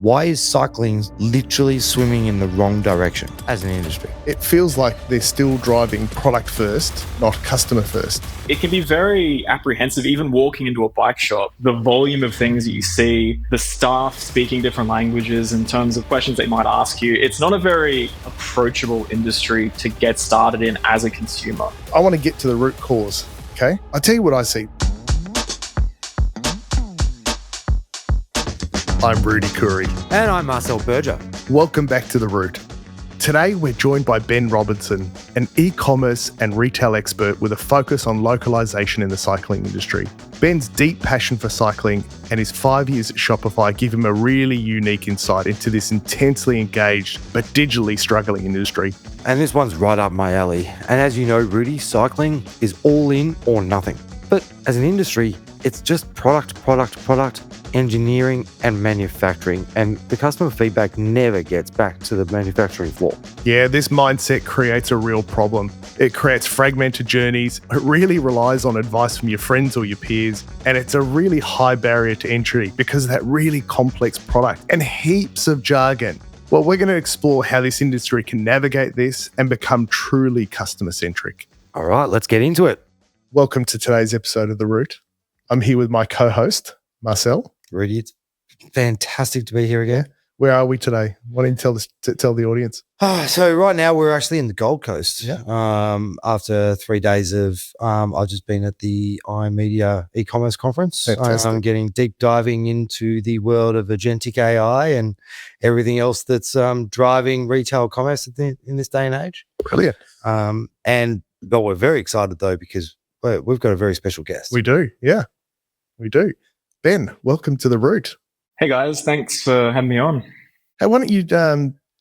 Why is cycling literally swimming in the wrong direction as an industry? It feels like they're still driving product first, not customer first. It can be very apprehensive, even walking into a bike shop. The volume of things that you see, the staff speaking different languages in terms of questions they might ask you. It's not a very approachable industry to get started in as a consumer. I want to get to the root cause, okay? I'll tell you what I see. I'm Rudy Curry. And I'm Marcel Berger. Welcome back to The Root. Today, we're joined by Ben Robinson, an e-commerce and retail expert with a focus on localization in the cycling industry. Ben's deep passion for cycling and his 5 years at Shopify give him a really unique insight into this intensely engaged but digitally struggling industry. And this one's right up my alley. And as you know, Rudy, cycling is all in or nothing. But as an industry, it's just product, engineering and manufacturing, and the customer feedback never gets back to the manufacturing floor. Yeah, this mindset creates a real problem. It creates fragmented journeys. It really relies on advice from your friends or your peers, and it's a really high barrier to entry because of that really complex product and heaps of jargon. Well, we're going to explore how this industry can navigate this and become truly customer-centric. All right, let's get into it. Welcome to today's episode of The Root. I'm here with my co-host, Marcel. Rudy, it's fantastic to be here again. Where are we today? Why don't you tell the audience? So right now we're actually in the Gold Coast. Yeah. After 3 days of, I've just been at the iMedia e-commerce conference. I'm getting deep diving into the world of agentic AI and everything else that's driving retail commerce in this day and age. Brilliant. But we're very excited though because we've got a very special guest. We do, yeah, we do. Ben, welcome to The Root. Hey guys, thanks for having me on. Hey, why don't you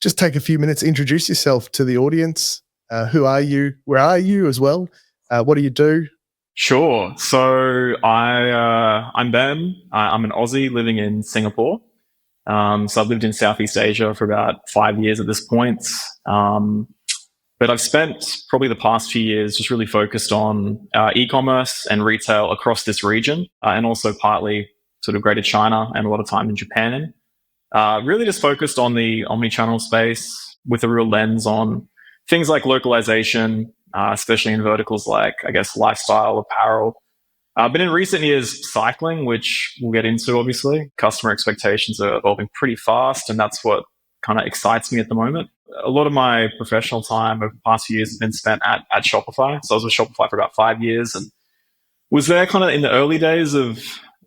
just take a few minutes, introduce yourself to the audience. Who are you? Where are you as well? What do you do? Sure. So I'm Ben. I'm an Aussie living in Singapore. So I've lived in Southeast Asia for about 5 years at this point. But I've spent probably the past few years just really focused on e-commerce and retail across this region, and also partly sort of Greater China and a lot of time in Japan. Really just focused on the omni-channel space with a real lens on things like localization, especially in verticals like, I guess, lifestyle, apparel. But in recent years, cycling, which we'll get into, obviously. Customer expectations are evolving pretty fast, and that's what kind of excites me at the moment. A lot of my professional time over the past few years has been spent at Shopify. So I was with Shopify for about 5 years and was there kind of in the early days of,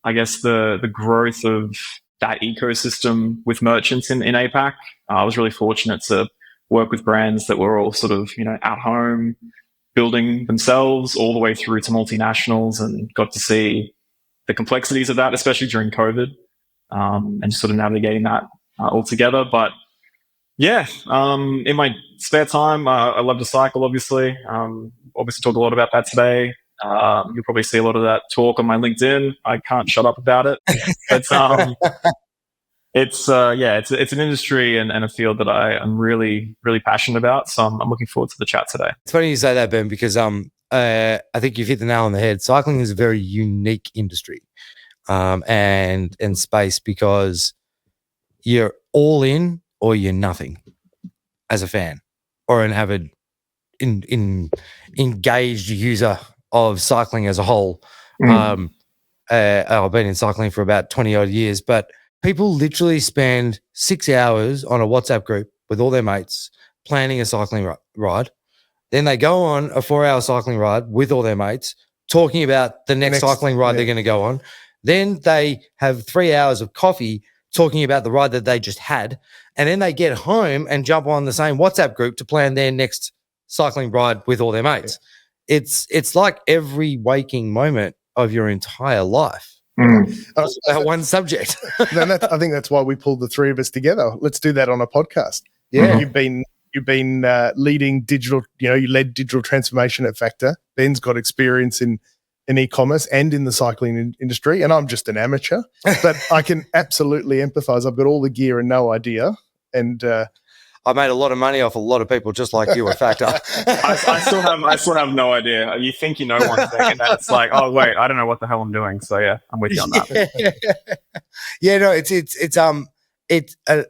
I guess, the growth of that ecosystem with merchants in APAC. I was really fortunate to work with brands that were all sort of, at home, building themselves all the way through to multinationals, and got to see the complexities of that, especially during COVID, and just sort of navigating that all together. But yeah, in my spare time, I love to cycle, obviously. Obviously talk a lot about that today. You'll probably see a lot of that talk on my LinkedIn. I can't shut up about it. But it's an industry and a field that I am really, really passionate about. So I'm looking forward to the chat today. It's funny you say that, Ben, because I think you've hit the nail on the head. Cycling is a very unique industry and space because you're all in or you're nothing as a fan or an avid engaged user of cycling as a whole. I've been in cycling for about 20 odd years, but people literally spend 6 hours on a WhatsApp group with all their mates planning a cycling ride. Then they go on a 4-hour cycling ride with all their mates talking about the next cycling ride they're going to go on. Then they have 3 hours of coffee talking about the ride that they just had. And then they get home and jump on the same WhatsApp group to plan their next cycling ride with all their mates. Yeah. It's like every waking moment of your entire life. About one subject. I think that's why we pulled the three of us together. Let's do that on a podcast. Yeah. You've been leading digital, you led digital transformation at Factor. Ben's got experience in e-commerce and in the cycling industry, and I'm just an amateur, but I can absolutely empathize. I've got all the gear and no idea, and I made a lot of money off a lot of people just like you at Factor. I still have no idea. You think you know one thing, and then it's like, oh wait, I don't know what the hell I'm doing. So yeah, I'm with you on that. Yeah, no,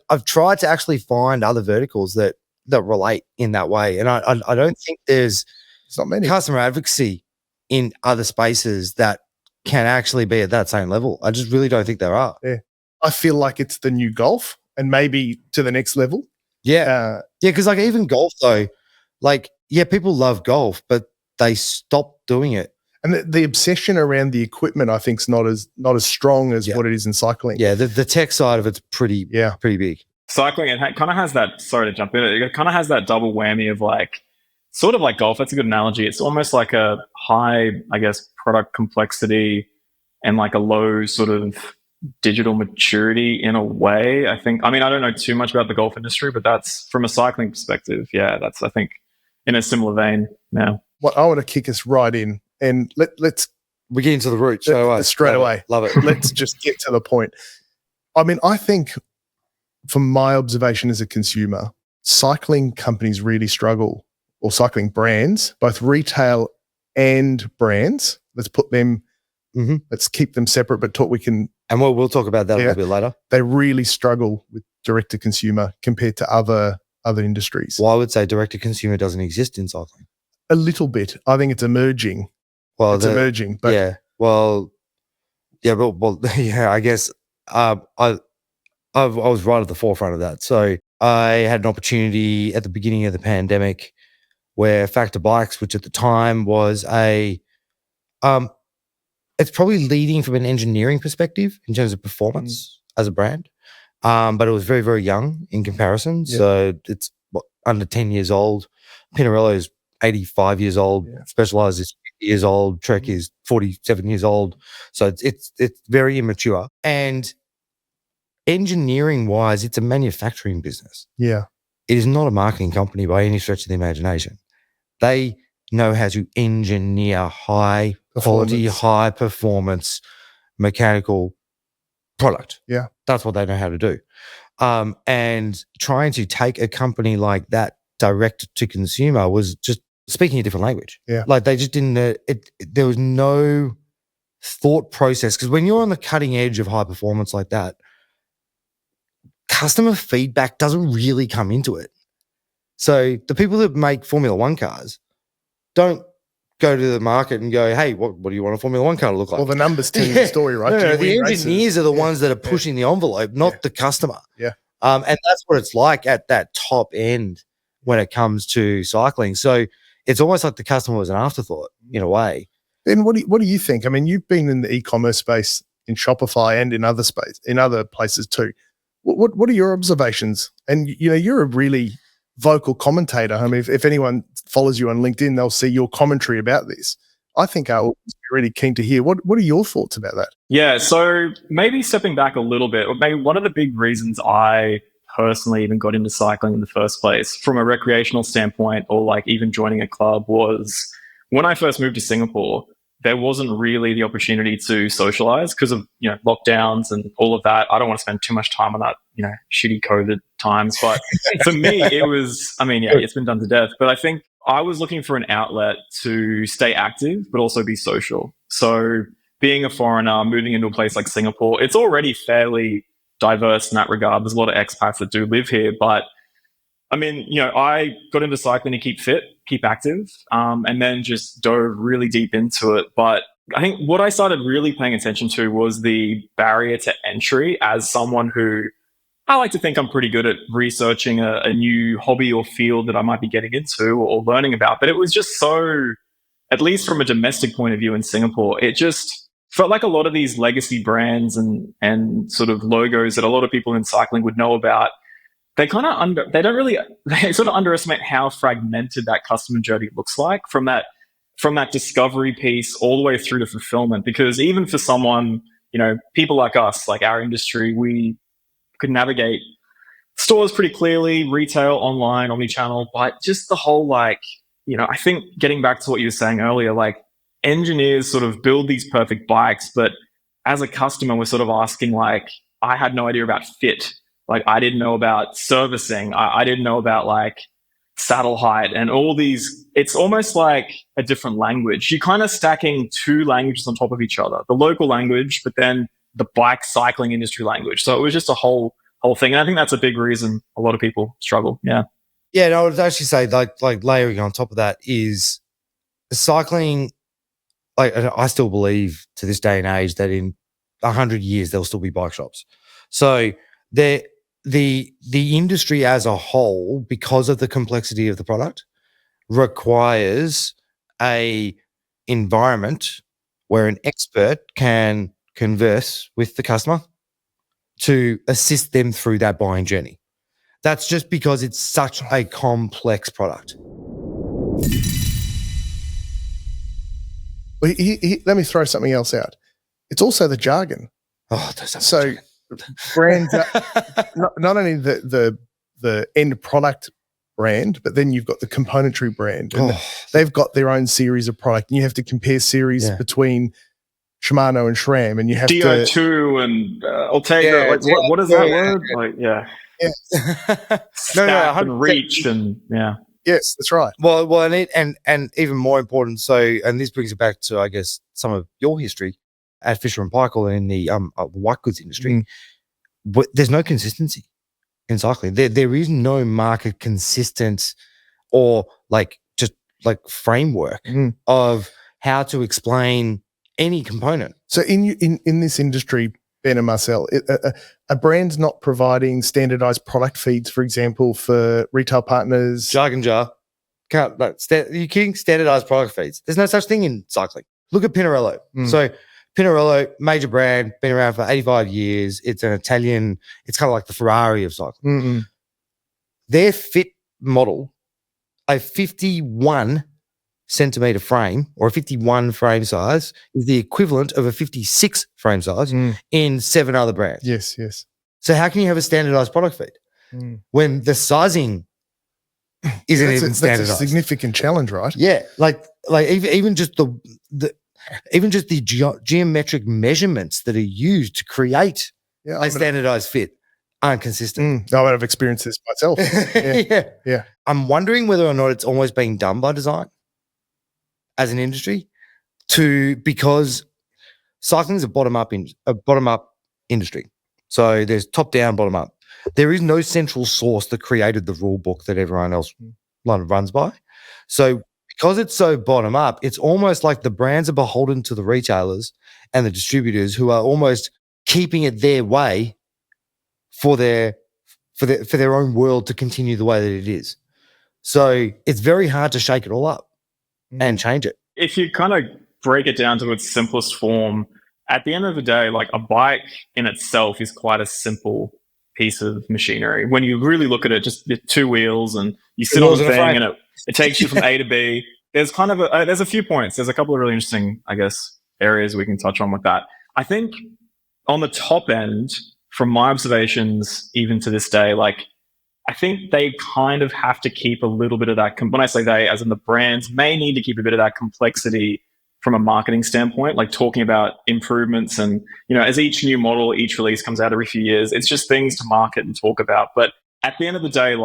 I've tried to actually find other verticals that relate in that way, and I don't think there's not many customer advocacy in other spaces that can actually be at that same level. I just really don't think there are. Yeah, I feel like it's the new golf, and maybe to the next level. Yeah, because like even golf though, like people love golf, but they stop doing it. And the obsession around the equipment, I think, is not as strong as what it is in cycling. Yeah, the tech side of it's pretty big. Cycling, it kind of has that. Sorry to jump in. It kind of has that double whammy of like, sort of like golf. That's a good analogy. It's almost like a high, I guess, product complexity and like a low sort of digital maturity in a way. I think. I mean, I don't know too much about the golf industry, but that's from a cycling perspective. Yeah, that's I think in a similar vein. Yeah. Well, I want to kick us right in. And let's we get into the root straight away. Love it. Let's just get to the point. I mean, I think from my observation as a consumer, cycling companies really struggle, or cycling brands, both retail and brands. Let's put them, let's keep them separate, but we can. And we'll talk about that a little bit later. They really struggle with direct to consumer compared to other industries. Well, I would say direct to consumer doesn't exist in cycling. A little bit. I think it's emerging. Well, it's emerging, but I guess I was right at the forefront of that. So I had an opportunity at the beginning of the pandemic where Factor Bikes, which at the time was it's probably leading from an engineering perspective in terms of performance as a brand, but it was very, very young in comparison. Yep. So it's under 10 years old. Impenetrable is 85 years old. Yeah. Specialized is 50 years old. Trek is 47 years old. So it's very immature. And engineering wise, it's a manufacturing business. Yeah. It is not a marketing company by any stretch of the imagination. They know how to engineer high quality, high performance mechanical product. Yeah. That's what they know how to do. And trying to take a company like that direct to consumer was just speaking a different language. Yeah. Like they just didn't, there was no thought process. Because when you're on the cutting edge of high performance like that, customer feedback doesn't really come into it. So the people that make Formula One cars don't go to the market and go, hey, what do you want a Formula One car to look like? Well, the numbers tell you the story, right? No, the engineers are the ones that are pushing the envelope, not the customer. Yeah. And that's what it's like at that top end when it comes to cycling. So it's almost like the customer was an afterthought in a way. And what do you think? I mean, you've been in the e-commerce space in Shopify and in other places too. What are your observations? And you're a really vocal commentator. I mean, if anyone follows you on LinkedIn, they'll see your commentary about this. I think I'll be really keen to hear what are your thoughts about that? Yeah, so maybe stepping back a little bit, maybe one of the big reasons I personally even got into cycling in the first place from a recreational standpoint, or like even joining a club, was when I first moved to Singapore, there wasn't really the opportunity to socialize because of lockdowns and all of that. I don't want to spend too much time on that, shitty COVID times. But for me, it was, it's been done to death. But I think I was looking for an outlet to stay active, but also be social. So being a foreigner, moving into a place like Singapore, it's already fairly diverse in that regard. There's a lot of expats that do live here, but I got into cycling to keep fit, keep active, and then just dove really deep into it. But I think what I started really paying attention to was the barrier to entry as someone who I like to think I'm pretty good at researching a new hobby or field that I might be getting into or learning about. But it was just so, at least from a domestic point of view in Singapore, it just felt like a lot of these legacy brands and sort of logos that a lot of people in cycling would know about, they sort of underestimate how fragmented that customer journey looks like from that discovery piece all the way through to fulfillment. Because even for someone, people like us, like our industry, we could navigate stores pretty clearly, retail, online, omnichannel, but just the whole I think getting back to what you were saying earlier, like engineers sort of build these perfect bikes, but as a customer, we're sort of asking I had no idea about fit. I didn't know about servicing. I didn't know about saddle height and all these. It's almost like a different language. You're kind of stacking two languages on top of each other, the local language, but then the bike cycling industry language. So it was just a whole whole thing. And I think that's a big reason a lot of people struggle. Yeah. Yeah, no, I would actually say like layering on top of that is cycling. Like, I still believe to this day and age that in 100 years there'll still be bike shops. So the industry as a whole, because of the complexity of the product, requires a environment where an expert can converse with the customer to assist them through that buying journey. That's just because it's such a complex product. Well, let me throw something else out. It's also the jargon. Oh, there's so brands, not only the end product brand, but then you've got the componentry brand, and they've got their own series of product, and you have to compare series between Shimano and SRAM, and you have DO2 and Ortega. What is that word? Stack and reach and Yes, that's right. Well, and even more important. So, and this brings it back to, I guess, some of your history at Fisher and Paykel in the white goods industry. But there's no consistency in cycling. There is no market consistent or just framework of how to explain any component. So in this industry, Ben and Marcel, a brand's not providing standardized product feeds, for example, for retail partners. Jargon jar. Are you kidding? Standardized product feeds. There's no such thing in cycling. Look at Pinarello. So Pinarello, major brand, been around for 85 years. It's an Italian, it's kind of like the Ferrari of cycling. Their fit model, a 51 centimeter frame or a 51 frame size, is the equivalent of a 56 frame size in 7 other brands. Yes. So how can you have a standardized product feed when the sizing isn't even standardized? That's a significant challenge, right? Yeah, like even just the geometric measurements that are used to create a standardized fit aren't consistent. No, I've experienced this myself. Yeah. I'm wondering whether or not it's almost being done by design as an industry, because cycling is a bottom up industry. So there's top down, bottom up. There is no central source that created the rule book that everyone else runs by. So because it's so bottom up, it's almost like the brands are beholden to the retailers and the distributors who are almost keeping it their way for their own world to continue the way that it is. So it's very hard to shake it all up and change it. If you kind of break it down to its simplest form, at the end of the day, like a bike in itself is quite a simple piece of machinery. When you really look at it, just the 2 wheels and you sit on the thing and it takes you from A to B. There's kind of there's a few points. There's a couple of really interesting, I guess, areas we can touch on with that. I think on the top end, from my observations, even to this day, I think they kind of have to keep a little bit of that. When I say they, as in the brands, may need to keep a bit of that complexity from a marketing standpoint, like talking about improvements and, as each new model, each release comes out every few years, it's just things to market and talk about. But at the end of the day,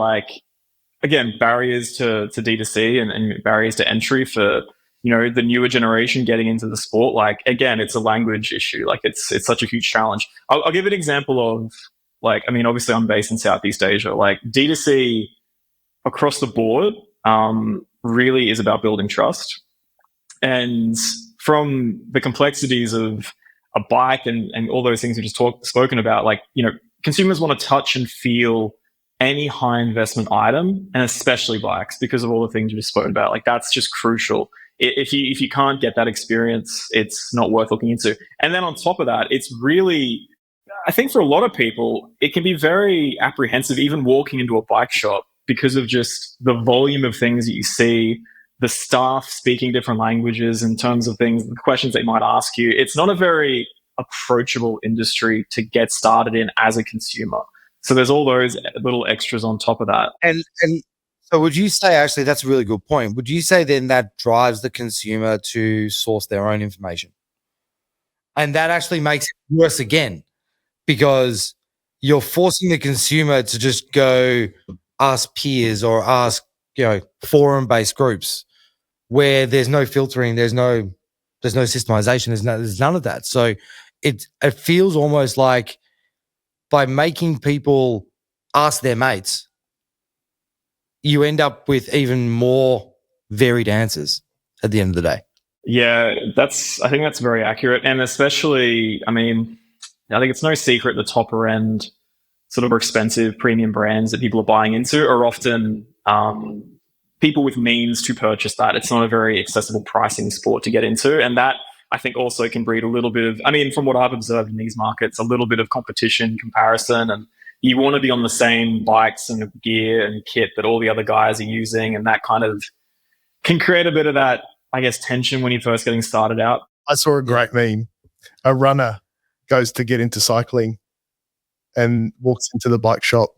again, barriers to D2C and barriers to entry for, the newer generation getting into the sport. Again, it's a language issue. It's such a huge challenge. I'll give an example of, obviously I'm based in Southeast Asia. D2C across the board really is about building trust. And from the complexities of a bike and all those things we just spoken about, consumers want to touch and feel any high investment item, and especially bikes, because of all the things we just spoken about. That's just crucial. If you can't get that experience, it's not worth looking into. And then on top of that, it's really, I think for a lot of people, it can be very apprehensive even walking into a bike shop because of just the volume of things that you see, the staff speaking different languages in terms of things, the questions they might ask you. It's not a very approachable industry to get started in as a consumer. So there's all those little extras on top of that. And so would you say, actually, that's a really good point. Would you say then that drives the consumer to source their own information? And that actually makes it worse again, because you're forcing the consumer to just go ask peers or ask, forum-based groups where there's no filtering, there's no systemization, there's none of that. So it feels almost like by making people ask their mates, you end up with even more varied answers at the end of the day. Yeah, I think that's very accurate. And especially, I mean, I think it's no secret the topper end, sort of more expensive premium brands that people are buying into are often people with means to purchase that. It's not a very accessible pricing sport to get into. And that, I think, also can breed a little bit of, I mean, from what I've observed in these markets, a little bit of competition, comparison. And you want to be on the same bikes and gear and kit that all the other guys are using. And that kind of can create a bit of that, I guess, tension when you're first getting started out. I saw a great meme. A runner goes to get into cycling and walks into the bike shop,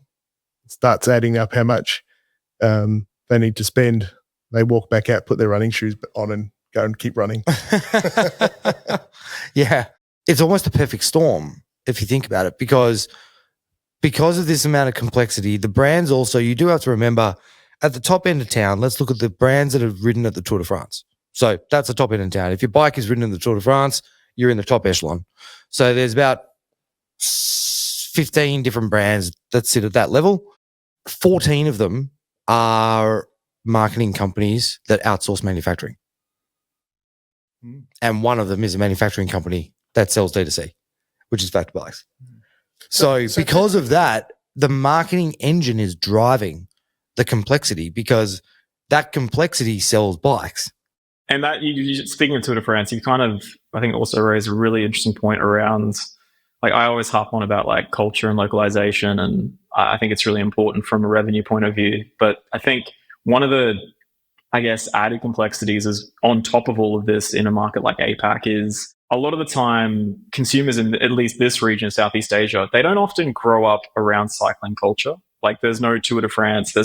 starts adding up how much they need to spend. They walk back out, put their running shoes on and go and keep running. Yeah. It's almost a perfect storm if you think about it, because of this amount of complexity, the brands also, you do have to remember at the top end of town, let's look at the brands that have ridden at the Tour de France. So that's the top end of town. If your bike is ridden in the Tour de France, you're in the top echelon. So there's about 15 different brands that sit at that level. 14 of them are marketing companies that outsource manufacturing. And one of them is a manufacturing company that sells D2C, which is Factor Bikes. So because of that, the marketing engine is driving the complexity, because that complexity sells bikes. And that, speaking of Tour de France, you kind of, I think, also raised a really interesting point around, like, I always harp on about like culture and localization, and I think it's really important from a revenue point of view. But I think one of the, I guess, added complexities is on top of all of this in a market like APAC is a lot of the time consumers in at least this region, Southeast Asia, they don't often grow up around cycling culture. Like, there's no Tour de France,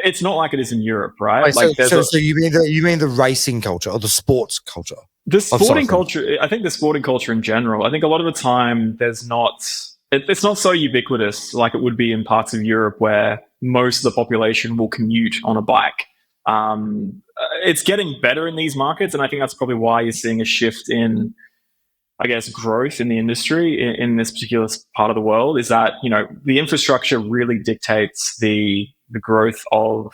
it's not like it is in Europe, right? Wait, like, so you mean the racing culture or the sports culture? The sporting culture, I think the sporting culture in general, I think a lot of the time it's not so ubiquitous like it would be in parts of Europe where most of the population will commute on a bike. It's getting better in these markets, and I think that's probably why you're seeing a shift in, I guess, growth in the industry in this particular part of the world, is that, you know, the infrastructure really dictates the growth of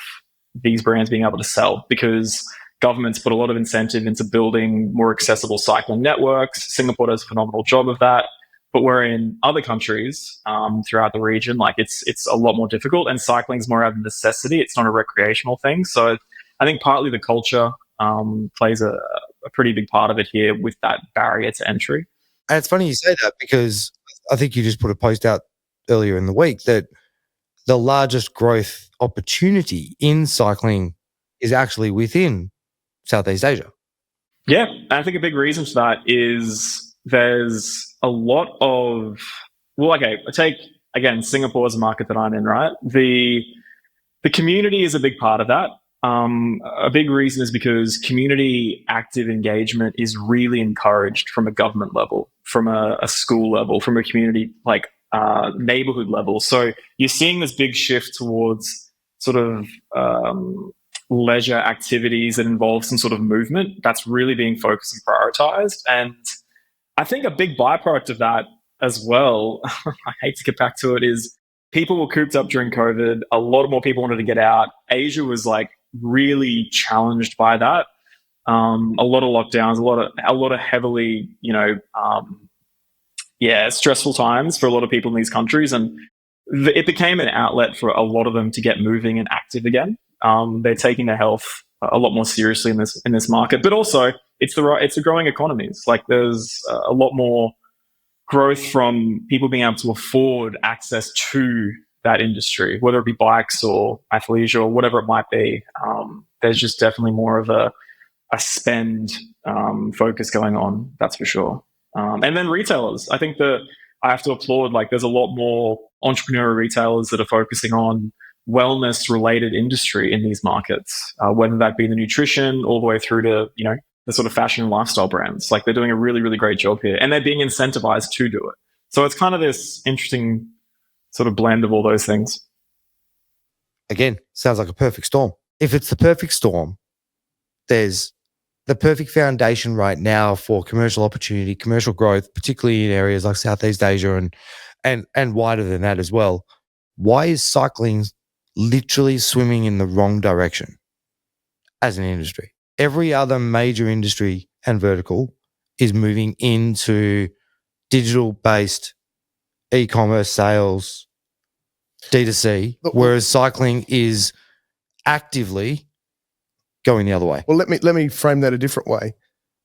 these brands being able to sell, because governments put a lot of incentive into building more accessible cycling networks. Singapore does a phenomenal job of that. But where in other countries throughout the region, like it's a lot more difficult, and cycling is more out of necessity. It's not a recreational thing. So I think partly the culture plays a pretty big part of it here with that barrier to entry. And it's funny you say that, because I think you just put a post out earlier in the week that the largest growth opportunity in cycling is actually within Southeast Asia. Yeah, and I think a big reason for that is there's a lot of, well, okay, I take, again, Singapore as a market that I'm in, right? The community is a big part of that. A big reason is because community active engagement is really encouraged from a government level, from a school level, from a community like neighborhood level. So you're seeing this big shift towards sort of leisure activities that involve some sort of movement that's really being focused and prioritized. And I think a big byproduct of that as well, I hate to get back to it, is people were cooped up during COVID. A lot more people wanted to get out. Asia was like really challenged by that. A lot of lockdowns, a lot of heavily, stressful times for a lot of people in these countries, and it became an outlet for a lot of them to get moving and active again. They're taking their health a lot more seriously in this market, but also it's the growing economies. Like, there's a lot more growth from people being able to afford access to that industry, whether it be bikes or athleisure or whatever it might be. There's just definitely more of a spend focus going on, that's for sure. And then retailers, I think that I have to applaud, like, there's a lot more entrepreneurial retailers that are focusing on wellness related industry in these markets, whether that be the nutrition all the way through to, the sort of fashion and lifestyle brands. Like, they're doing a really, really great job here, and they're being incentivized to do it. So it's kind of this interesting sort of blend of all those things. Again, sounds like a perfect storm. If it's the perfect storm, there's the perfect foundation right now for commercial opportunity, commercial growth, particularly in areas like Southeast Asia and and wider than that as well. Why is cycling literally swimming in the wrong direction as an industry? Every other major industry and vertical is moving into digital-based e-commerce sales, D2C, whereas cycling is actively going the other way. Well, let me frame that a different way.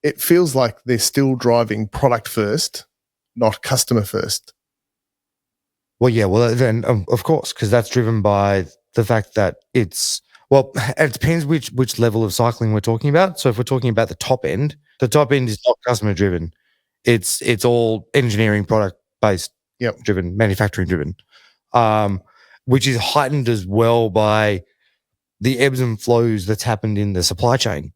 It feels like they're still driving product first, not customer first. Well, yeah, well, then of course, because that's driven by the fact that it depends which level of cycling we're talking about. So if we're talking about the top end is not customer driven. It's all engineering, product based, driven, manufacturing driven, which is heightened as well by the ebbs and flows that's happened in the supply chain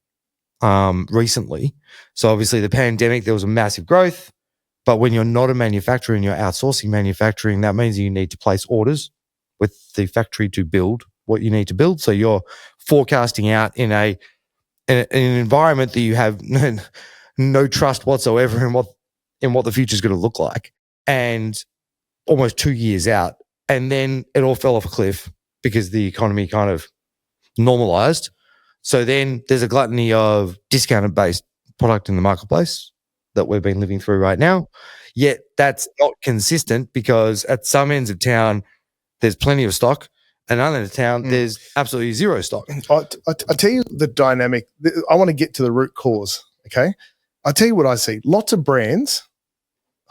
recently. So obviously the pandemic, there was a massive growth, but when you're not a manufacturer and you're outsourcing manufacturing, that means you need to place orders with the factory to build what you need to build. So you're forecasting out in an environment that you have no trust whatsoever in what the future is going to look like, and almost 2 years out. And then it all fell off a cliff because the economy kind of normalized. So then there's a gluttony of discounted based product in the marketplace that we've been living through right now. Yet that's not consistent, because at some ends of town, there's plenty of stock, and other ends of town, there's absolutely zero stock. I tell you the dynamic. I want to get to the root cause, okay? I'll tell you what I see. Lots of brands,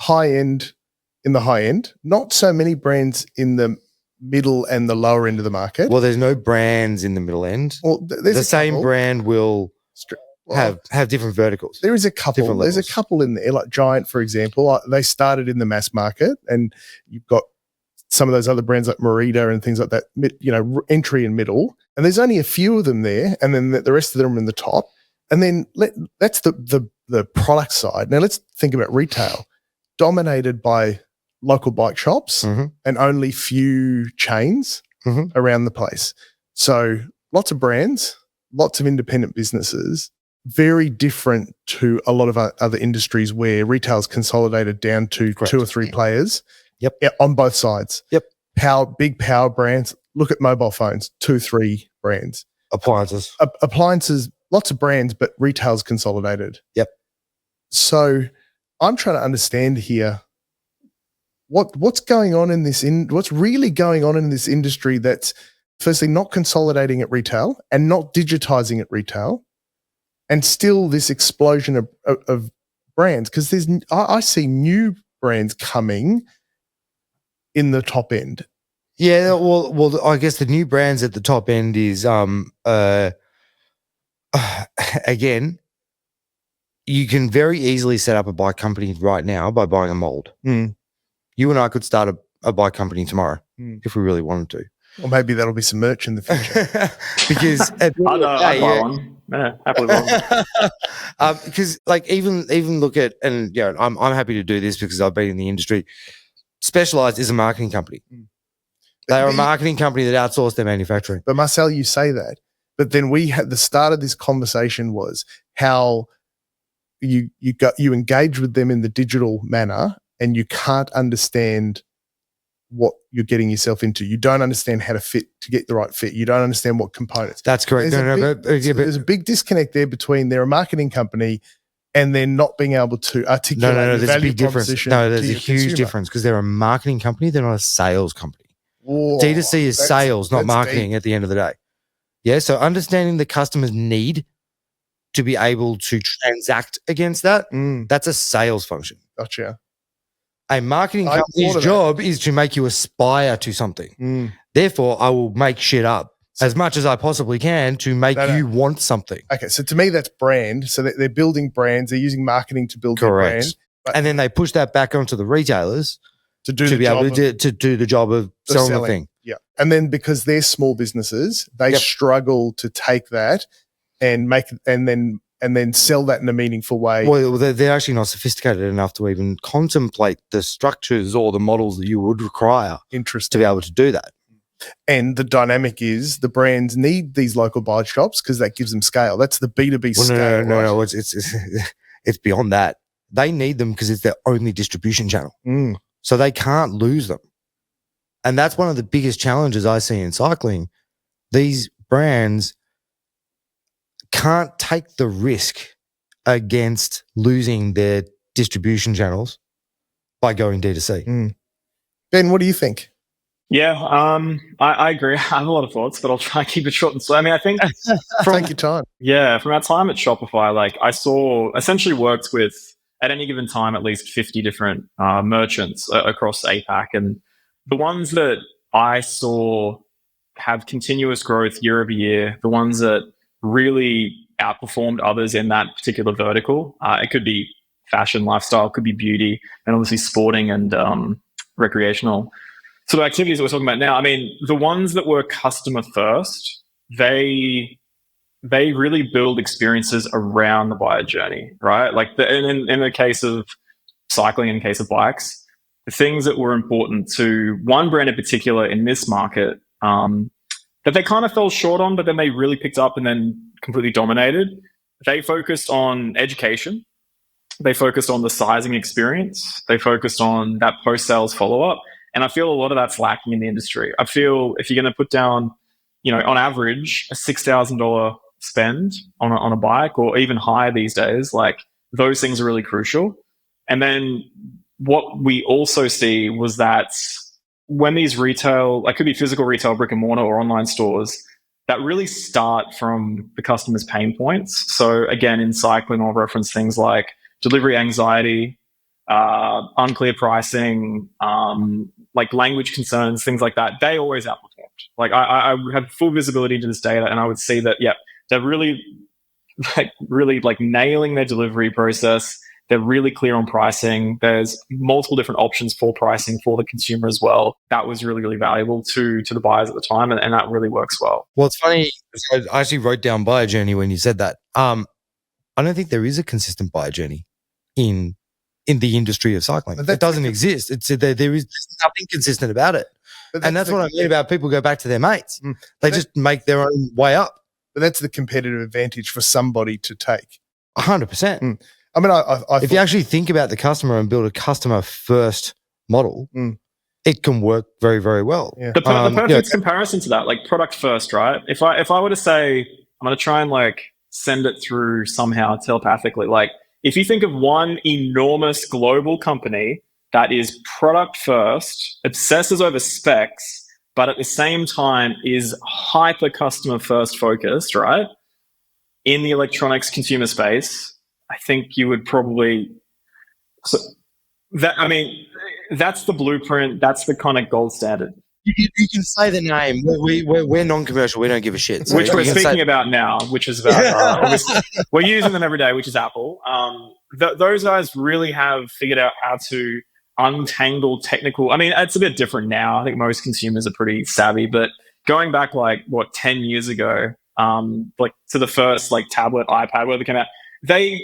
in the high end, not so many brands in the middle and the lower end of the market. Well, there's no brands in the middle end. Well, the same brand will have different verticals. There is a couple. There's a couple in there, like Giant, for example. They started in the mass market, and you've got some of those other brands like Merida and things like that, entry and middle. And there's only a few of them there, and then the rest of them are in the top. And then that's the product side. Now let's think about retail, dominated by local bike shops and only few chains around the place. So lots of brands, lots of independent businesses, very different to a lot of other industries where retail's consolidated down to 2 or 3 players. Yep. On both sides. Yep. Big power brands. Look at mobile phones, 2, 3 brands. Appliances. Appliances, lots of brands, but retail's consolidated. Yep. So I'm trying to understand here what's going on in what's really going on in this industry that's firstly not consolidating at retail and not digitizing at retail, and still this explosion of brands, because I see new brands coming in the top end. Yeah, well, I guess the new brands at the top end is again, you can very easily set up a bike company right now by buying a mold. You and I could start a bike company tomorrow if we really wanted to. Or maybe that'll be some merch in the future. Because I'd buy one. Yeah, happily one. Because even look at, and I'm happy to do this because I've been in the industry. Specialized is a marketing company. They are a marketing company that outsource their manufacturing. But Marcel, you say that, but then we had the start of this conversation was how you engage with them in the digital manner, and you can't understand what you're getting yourself into. You don't understand how to get the right fit. You don't understand what components. That's correct. There's a big disconnect there between they're a marketing company and then not being able to articulate the value proposition. No, there's a huge difference, because they're a marketing company. They're not a sales company. Whoa, D2C is sales, not marketing deep. at the end of the day. Yeah, so understanding the customer's need to be able to transact against that, that's a sales function. Gotcha. A marketing company's job is to make you aspire to something. Therefore, I will make shit up as much as I possibly can to make you want something. Okay, so to me, that's brand. So they're building brands. They're using marketing to build their brand. And then they push that back onto the retailers to do the job of selling the thing. Yeah. And then because they're small businesses, they struggle to take that and then sell that in a meaningful way. Well, they're actually not sophisticated enough to even contemplate the structures or the models that you would require to be able to do that. And the dynamic is the brands need these local bike shops because that gives them scale. That's the B2B scale. No. It's beyond that. They need them because it's their only distribution channel. So they can't lose them. And that's one of the biggest challenges I see in cycling. These brands can't take the risk against losing their distribution channels by going D2C. Ben, what do you think? Yeah, I agree. I have a lot of thoughts, but I'll try and keep it short and sweet. I mean, I think Take your time. Yeah, from our time at Shopify, like I essentially worked with, at any given time, at least 50 different merchants across APAC. And the ones that I saw have continuous growth year over year, the ones that really outperformed others in that particular vertical, it could be fashion, lifestyle, could be beauty, and obviously sporting and recreational. So the activities that we're talking about now, I mean, the ones that were customer first, they really build experiences around the buyer journey, right? Like in the case of cycling, in the case of bikes, the things that were important to one brand in particular in this market that they kind of fell short on, but then they really picked up and then completely dominated. They focused on education. They focused on the sizing experience. They focused on that post-sales follow-up. And I feel a lot of that's lacking in the industry. I feel if you're going to put down, on average, a $6,000 spend on a bike, or even higher these days, like those things are really crucial. And then what we also see was that when these retail, like could be physical retail, brick and mortar, or online stores, that really start from the customer's pain points. So again, in cycling, I'll reference things like delivery anxiety, unclear pricing, like language concerns, things like that. They always outperformed. Like I have full visibility into this data, and I would see that, yeah, they're really nailing their delivery process. They're really clear on pricing. There's multiple different options for pricing for the consumer as well. That was really, really valuable to the buyers at the time, and that really works well. Well, it's funny. I actually wrote down buyer journey when you said that. I don't think there is a consistent buyer journey in the industry of cycling. It doesn't exist. There is nothing consistent about it. And that's what I mean about people go back to their mates. They just make their own way up. But that's the competitive advantage for somebody to take. 100%. I mean, if you actually think about the customer and build a customer first model, it can work very, very well. Yeah. The perfect comparison to that, like product first, right? If I were to say, I'm going to try and like send it through somehow telepathically, like if you think of one enormous global company that is product first, obsesses over specs, but at the same time is hyper customer first focused, right? In the electronics consumer space, I think you would probably, that's the blueprint. That's the kind of gold standard. You can say the name. We're non-commercial. We don't give a shit. So which we're speaking about now, which is about, we're using them every day, which is Apple. Those guys really have figured out how to untangle technical. I mean, it's a bit different now. I think most consumers are pretty savvy, but going back 10 years ago, to the first tablet, iPad, where they came out, they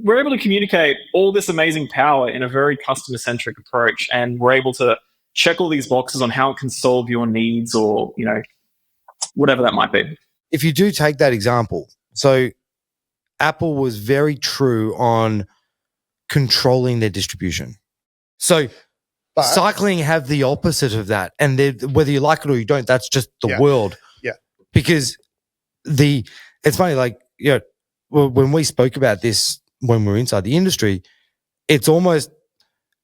were able to communicate all this amazing power in a very customer-centric approach, and we're able to check all these boxes on how it can solve your needs, or whatever that might be. If you do take that example, so Apple was very true on controlling their distribution. So cycling have the opposite of that, and whether you like it or you don't, that's just the world. Yeah, because it's funny, when we spoke about this when we were inside the industry, it's almost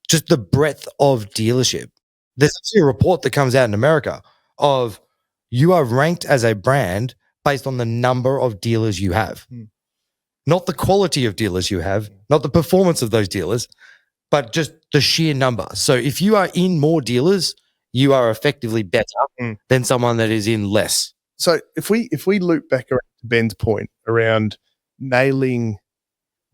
just the breadth of dealership. There's actually a report that comes out in America of you are ranked as a brand based on the number of dealers you have, not the quality of dealers you have, not the performance of those dealers, but just the sheer number. So if you are in more dealers, you are effectively better than someone that is in less. So if we loop back around to Ben's point around nailing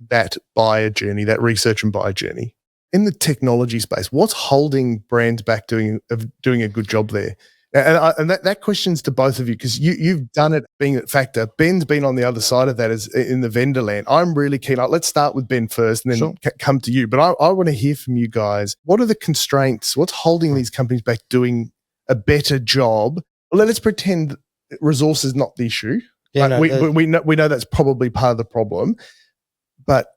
that buyer journey, that research and buyer journey in the technology space, what's holding brands back doing a good job there? And that question's to both of you, because you've done it being at Factor. Ben's been on the other side of that as in the vendor land. I'm really keen. Let's start with Ben first and then come to you. But I want to hear from you guys. What are the constraints? What's holding these companies back doing a better job? Let's pretend resource is not the issue. Yeah, we know that's probably part of the problem. But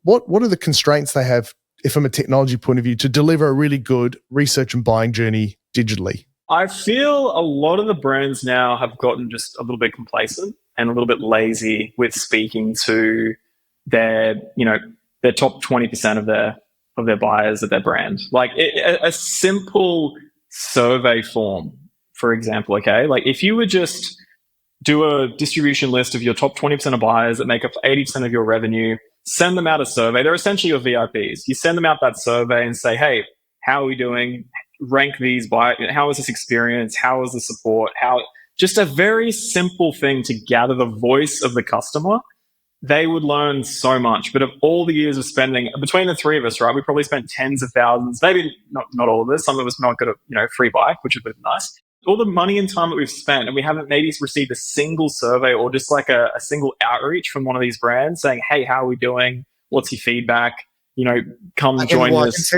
what are the constraints they have from a technology point of view, to deliver a really good research and buying journey digitally? I feel a lot of the brands now have gotten just a little bit complacent and a little bit lazy with speaking to their top 20% of their buyers of their brand. Like a simple survey form, for example, okay? Like if you would just do a distribution list of your top 20% of buyers that make up 80% of your revenue, send them out a survey. They're essentially your VIPs. You send them out that survey and say, hey, how are we doing? Rank these by how was this experience? How was the support? Just a very simple thing to gather the voice of the customer. They would learn so much. But of all the years of spending between the three of us, right, we probably spent tens of thousands, maybe not all of this. Some of us not got a free bike, which would be nice. All the money and time that we've spent, and we haven't maybe received a single survey or just like a single outreach from one of these brands saying, hey, how are we doing? What's your feedback? Come join us.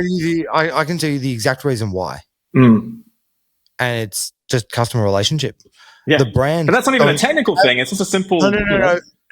I can tell you the exact reason why. Mm. And it's just customer relationship. Yeah. The brand, but that's not even a technical thing. It's just a simple.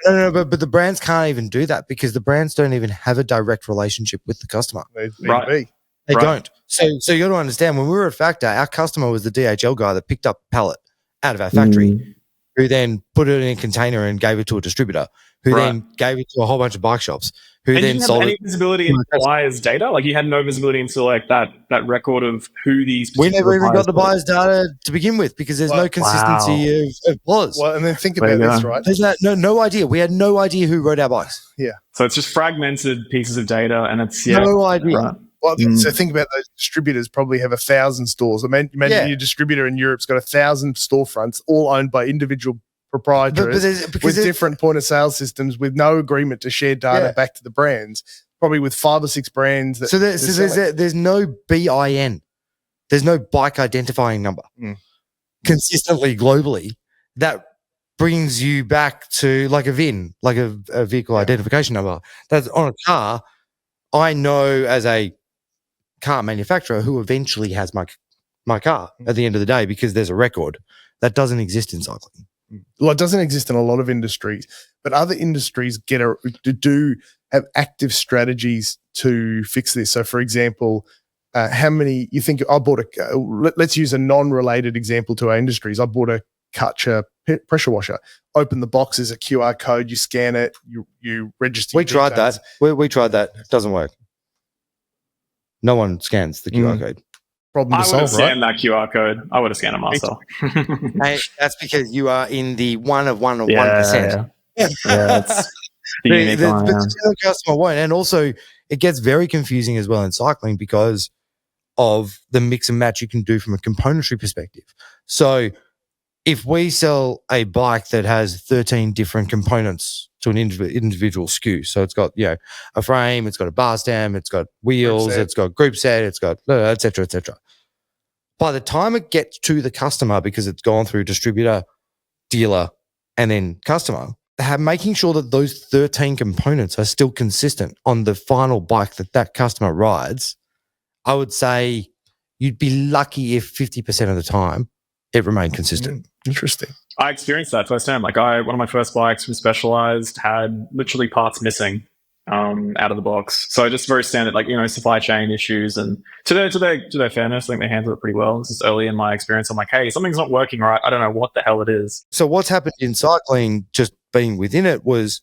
No, but the brands can't even do that because the brands don't even have a direct relationship with the customer. Right. They don't. So you got to understand, when we were at Factor, our customer was the DHL guy that picked up a pallet out of our factory, who then put it in a container and gave it to a distributor, who then gave it to a whole bunch of bike shops, who and then you sold have any visibility into buyers' data? Like you had no visibility into like that record of who these. We never even got the buyers' data to begin with because there's no consistency of plotters. Well, and then think about this, right? There's no idea. We had no idea who rode our bikes. Yeah. So it's just fragmented pieces of data, and it's no idea. Right. Well, so think about those distributors probably have 1,000 stores. Imagine your distributor in Europe's got 1,000 storefronts, all owned by individual proprietors with different point of sale systems, with no agreement to share data back to the brands. Probably with 5 or 6 brands. There's no BIN. There's no bike identifying number consistently globally that brings you back to like a VIN, like a vehicle identification number. That's on a car. I know as a car manufacturer who eventually has my car at the end of the day because there's a record that doesn't exist in cycling. Well, it doesn't exist in a lot of industries, but other industries do have active strategies to fix this. So, for example, how many you think I bought let's use a non-related example to our industries. I bought a Kutcher pressure washer. Open the box, there's a QR code. You scan it. You register. We tried that. We tried that. It doesn't work. No one scans the QR code. Problem to solve, I would have scanned that QR code. I would have scanned it myself. Hey, that's because you are in the 1 of 1 or 1%. Yeah, that's the unique one. The customer won't. And also, it gets very confusing as well in cycling because of the mix and match you can do from a componentry perspective. So, if we sell a bike that has 13 different components to an individual SKU, so it's got a frame, it's got a bar stem, it's got wheels, it's got group set, it's got et cetera, et cetera. By the time it gets to the customer, because it's gone through distributor, dealer, and then customer, making sure that those 13 components are still consistent on the final bike that customer rides, I would say you'd be lucky if 50% of the time it remained consistent. Interesting. I experienced that firsthand. Like one of my first bikes from Specialized had literally parts missing out of the box. So just very standard, supply chain issues. And to their fairness, I think they handled it pretty well. This is early in my experience. I'm like, hey, something's not working right. I don't know what the hell it is. So what's happened in cycling, just being within it, was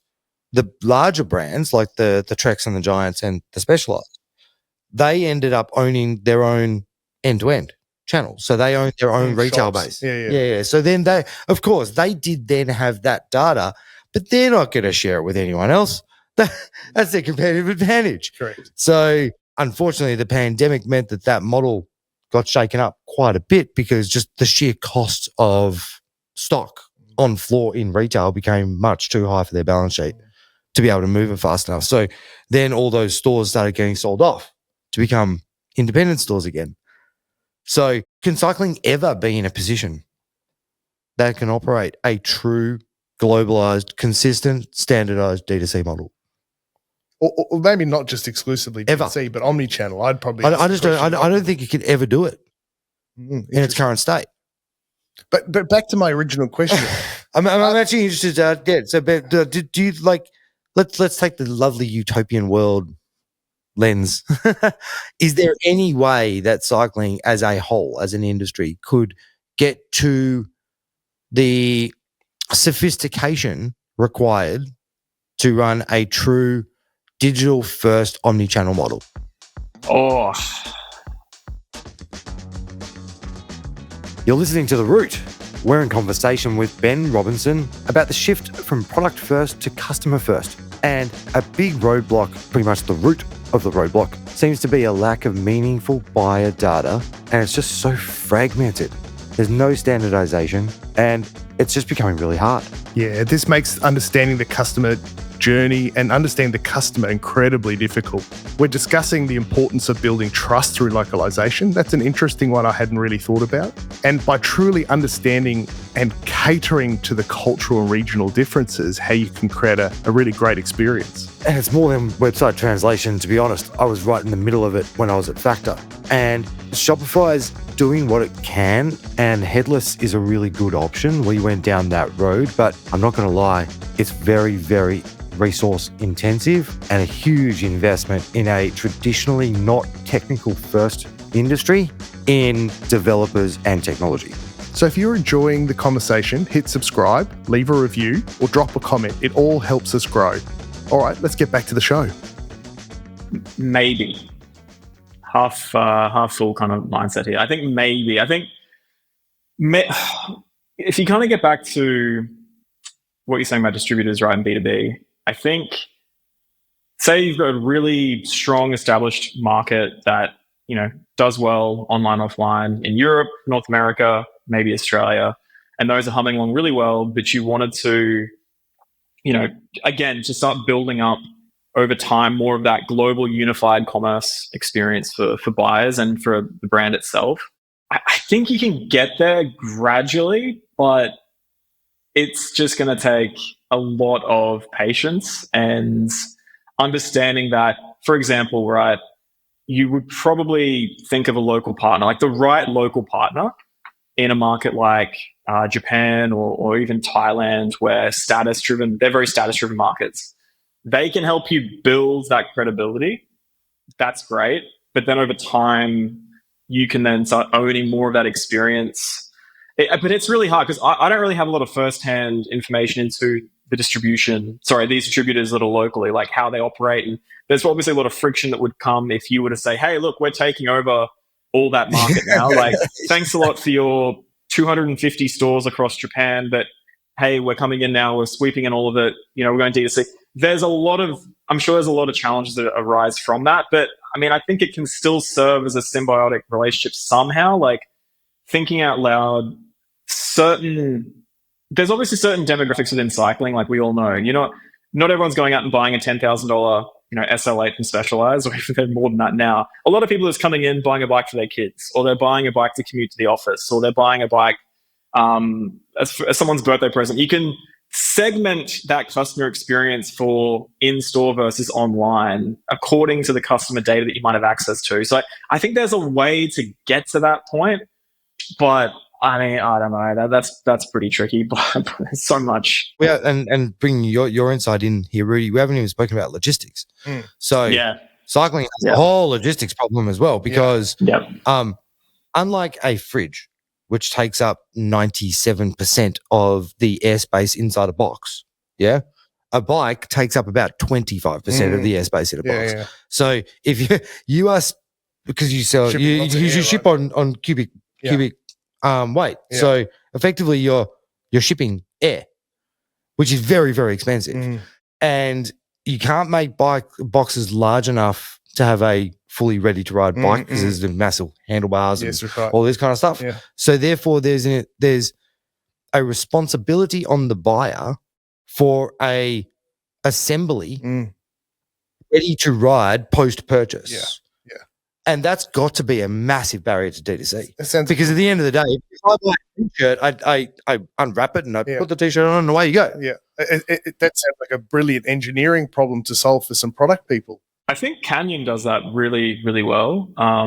the larger brands like the Treks and the Giants and the Specialized, they ended up owning their own end-to-end channel. So they own their own retail base. Yeah. So then they did then have that data, but they're not going to share it with anyone else. That's their competitive advantage. Correct. So unfortunately, the pandemic meant that model got shaken up quite a bit because just the sheer cost of stock on floor in retail became much too high for their balance sheet to be able to move it fast enough. So then all those stores started getting sold off to become independent stores again. So can cycling ever be in a position that can operate a true, globalized, consistent, standardized D2C model? Or maybe not just exclusively D2C, but omni-channel. I don't think it could ever do it in its current state. But back to my original question. I'm actually interested. So, do you like? Let's take the lovely utopian world lens, is there any way that cycling as a whole, as an industry, could get to the sophistication required to run a true digital first omni-channel model? Oh, You're listening to The Root. We're in conversation with Ben Robinson about the shift from product first to customer first. And a big roadblock, pretty much the root of the roadblock, seems to be a lack of meaningful buyer data, and it's just so fragmented. There's no standardization, and it's just becoming really hard. Yeah, this makes understanding the customer journey and understanding the customer incredibly difficult. We're discussing the importance of building trust through localization. That's an interesting one I hadn't really thought about. And by truly understanding and catering to the cultural and regional differences, how you can create a really great experience. And it's more than website translation, to be honest. I was right in the middle of it when I was at Factor. And Shopify is doing what it can, and headless is a really good option. We went down that road, but I'm not going to lie, it's very, very resource intensive and a huge investment in a traditionally not technical first industry in developers and technology. So if you're enjoying the conversation, hit subscribe, leave a review, or drop a comment. It all helps us grow. All right, let's get back to the show. maybe. Half full kind of mindset here. I think maybe. If you kind of get back to what you're saying about distributors, right, and B2B, I think, say you've got a really strong established market that, does well online, offline in Europe, North America, maybe Australia, and those are humming along really well, but you wanted to, again, to start building up over time more of that global unified commerce experience for buyers and for the brand itself. I think you can get there gradually, but it's just going to take a lot of patience and understanding that, for example, right, you would probably think of a local partner, like the right local partner in a market like Japan or even Thailand, where they're very status-driven markets. They can help you build that credibility. That's great. But then over time, you can then start owning more of that experience. But it's really hard because I don't really have a lot of first-hand information into these distributors that are locally, like how they operate. And there's obviously a lot of friction that would come if you were to say, hey, look, we're taking over all that market now. Like, thanks a lot for your 250 stores across Japan, but hey, we're coming in now, we're sweeping in all of it, we're going D2C. I'm sure there's a lot of challenges that arise from that. But I mean, I think it can still serve as a symbiotic relationship somehow, like thinking out loud. There's obviously certain demographics within cycling, like we all know. Not everyone's going out and buying a $10,000, SL8 from Specialized, or even they're more than that now. A lot of people are just coming in, buying a bike for their kids, or they're buying a bike to commute to the office, or they're buying a bike as someone's birthday present. You can segment that customer experience for in-store versus online according to the customer data that you might have access to. So I think there's a way to get to that point, but I mean, I don't know. That's pretty tricky, but there's so much. Yeah, and bringing your insight in here, Rudy, we haven't even spoken about logistics. So cycling has a whole logistics problem as well, because unlike a fridge, which takes up 97% of the airspace inside a box, a bike takes up about 25% of the airspace in a box. Yeah. So if you are, because you ship on cubic weight. Yeah. So effectively you're shipping air, which is very, very expensive. And you can't make boxes large enough to have a fully ready to ride bike, because there's the massive handlebars and all this kind of stuff. Yeah. So therefore there's a responsibility on the buyer for a assembly ready to ride post-purchase. Yeah. And that's got to be a massive barrier to D2C. Because at the end of the day, if I buy a t-shirt, I unwrap it and I put the t-shirt on and away you go. Yeah, that sounds like a brilliant engineering problem to solve for some product people. I think Canyon does that really, really well. I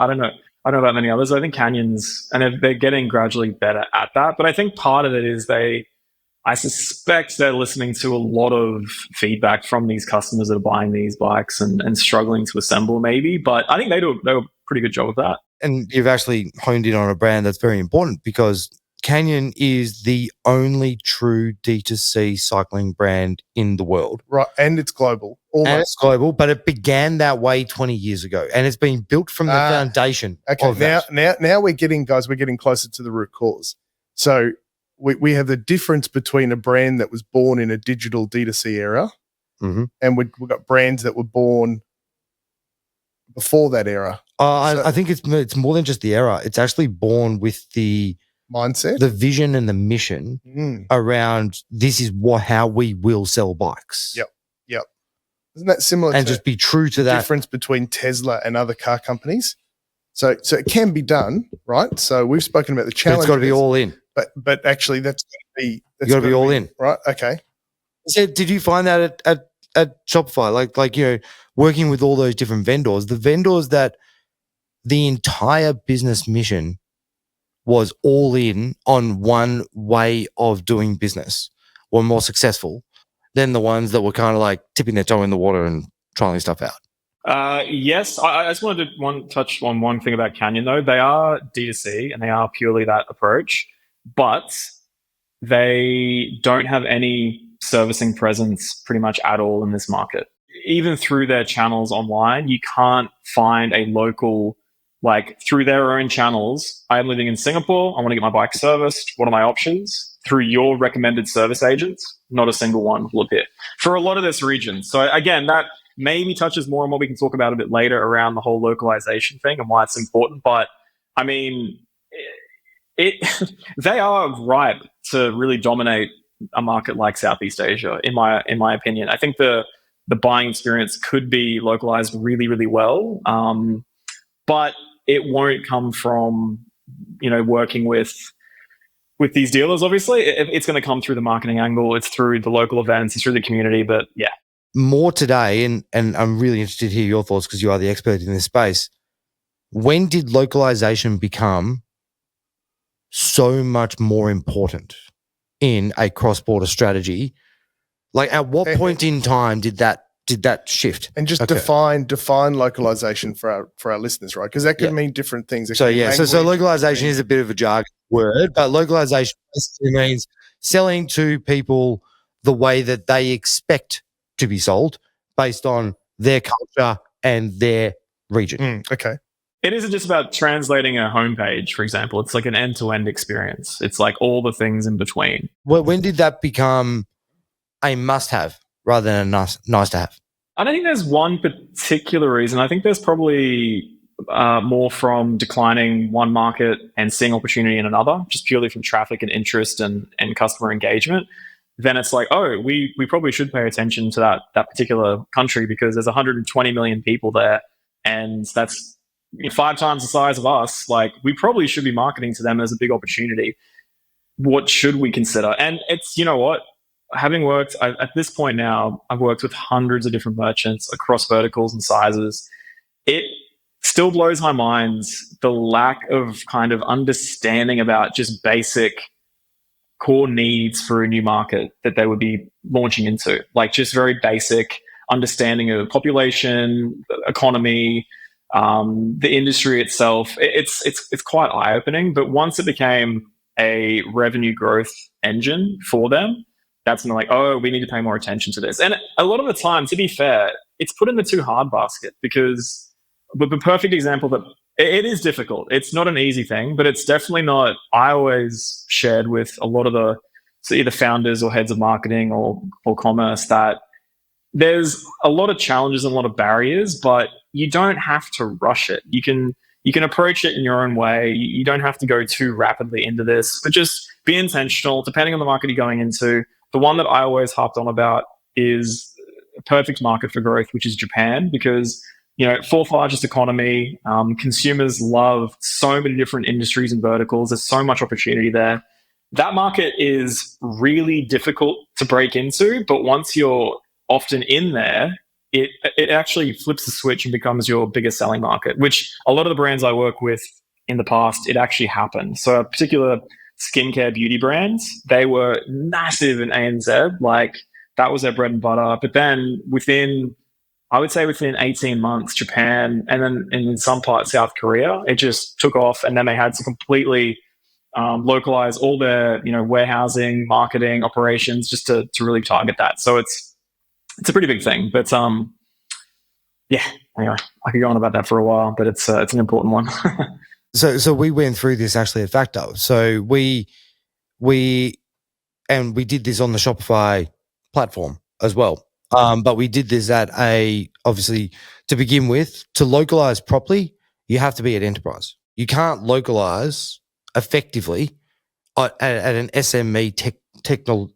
don't know about many others. I think Canyon's, and they're getting gradually better at that. But I think part of it is I I suspect they're listening to a lot of feedback from these customers that are buying these bikes and struggling to assemble maybe. But I think they do a pretty good job of that. And you've actually honed in on a brand that's very important, because Canyon is the only true D2C cycling brand in the world. Right, and it's global. Almost. And it's global, but it began that way 20 years ago, and it's been built from the foundation. Okay, now we're getting closer to the root cause. So we have the difference between a brand that was born in a digital D2C era, and we've got brands that were born before that era. I think it's more than just the era. It's actually born with the mindset, the vision, and the mission around this is how we will sell bikes. Yep. Isn't that similar? And just be true to that difference between Tesla and other car companies. So it can be done, right? So we've spoken about the challenge. It's got to be all in. But actually, that's got to be. You got to be all in, right? Okay. So did you find that at Shopify, like working with all those different vendors, the vendors that the entire business mission was all in on one way of doing business, were more successful than the ones that were kind of like tipping their toe in the water and trying stuff out? Yes. I just wanted to touch on one thing about Canyon, though. They are D2C and they are purely that approach, but they don't have any servicing presence pretty much at all in this market. Even through their channels online, you can't find a local, like through their own channels. I'm living in Singapore. I want to get my bike serviced. What are my options? Through your recommended service agents, not a single one will appear for a lot of this region. So again, that maybe touches more on what we can talk about a bit later around the whole localization thing and why it's important. But I mean, they are ripe to really dominate a market like Southeast Asia, in my opinion. I think the buying experience could be localized really, really well, but it won't come from working with these dealers. Obviously, it's going to come through the marketing angle. It's through the local events. It's through the community. But yeah, more today, and I'm really interested to hear your thoughts because you are the expert in this space. When did localization become so much more important in a cross-border strategy? Like, at what point in time did that shift? And just define localization for our listeners, right? Because that could mean different things. So localization is a bit of a jargon word, but localization basically means selling to people the way that they expect to be sold based on their culture and their region. Okay. It isn't just about translating a homepage, for example. It's like an end-to-end experience. It's like all the things in between. Well, when did that become a must-have rather than a nice to have? I don't think there's one particular reason. I think there's probably more from declining one market and seeing opportunity in another, just purely from traffic and interest and customer engagement. Then it's like, oh, we probably should pay attention to that particular country because there's 120 million people there, and that's 5 times the size of us. Like, we probably should be marketing to them as a big opportunity. What should we consider? And it's, what? Having worked at this point now, I've worked with hundreds of different merchants across verticals and sizes. It still blows my mind the lack of kind of understanding about just basic core needs for a new market that they would be launching into. Like, just very basic understanding of population, economy, the industry itself. It's quite eye-opening. But once it became a revenue growth engine for them, that's when they're like, oh, we need to pay more attention to this. And a lot of the time, to be fair, it's put in the too hard basket because the perfect example that it is difficult. It's not an easy thing, but it's definitely not. I always shared with a lot of either founders or heads of marketing or commerce that there's a lot of challenges and a lot of barriers, but you don't have to rush it. You can approach it in your own way. You don't have to go too rapidly into this, but just be intentional depending on the market you're going into. The one that I always harped on about is a perfect market for growth, which is Japan, because, 4th largest economy, consumers love so many different industries and verticals. There's so much opportunity there. That market is really difficult to break into, but once you're often in there, it actually flips the switch and becomes your biggest selling market, which a lot of the brands I work with in the past, it actually happened. So a particular skincare beauty brands. They were massive in ANZ. Like that was their bread and butter. But then I would say within 18 months, Japan, and then in some parts, South Korea, it just took off. And then they had to completely localize all their, warehousing, marketing, operations, just to really target that. So it's a pretty big thing. But yeah, anyway, I could go on about that for a while, but it's an important one. So we went through this actually at Factor. So we did this on the Shopify platform as well. But we did this at obviously to begin with, to localize properly, you have to be at enterprise. You can't localize effectively at an SME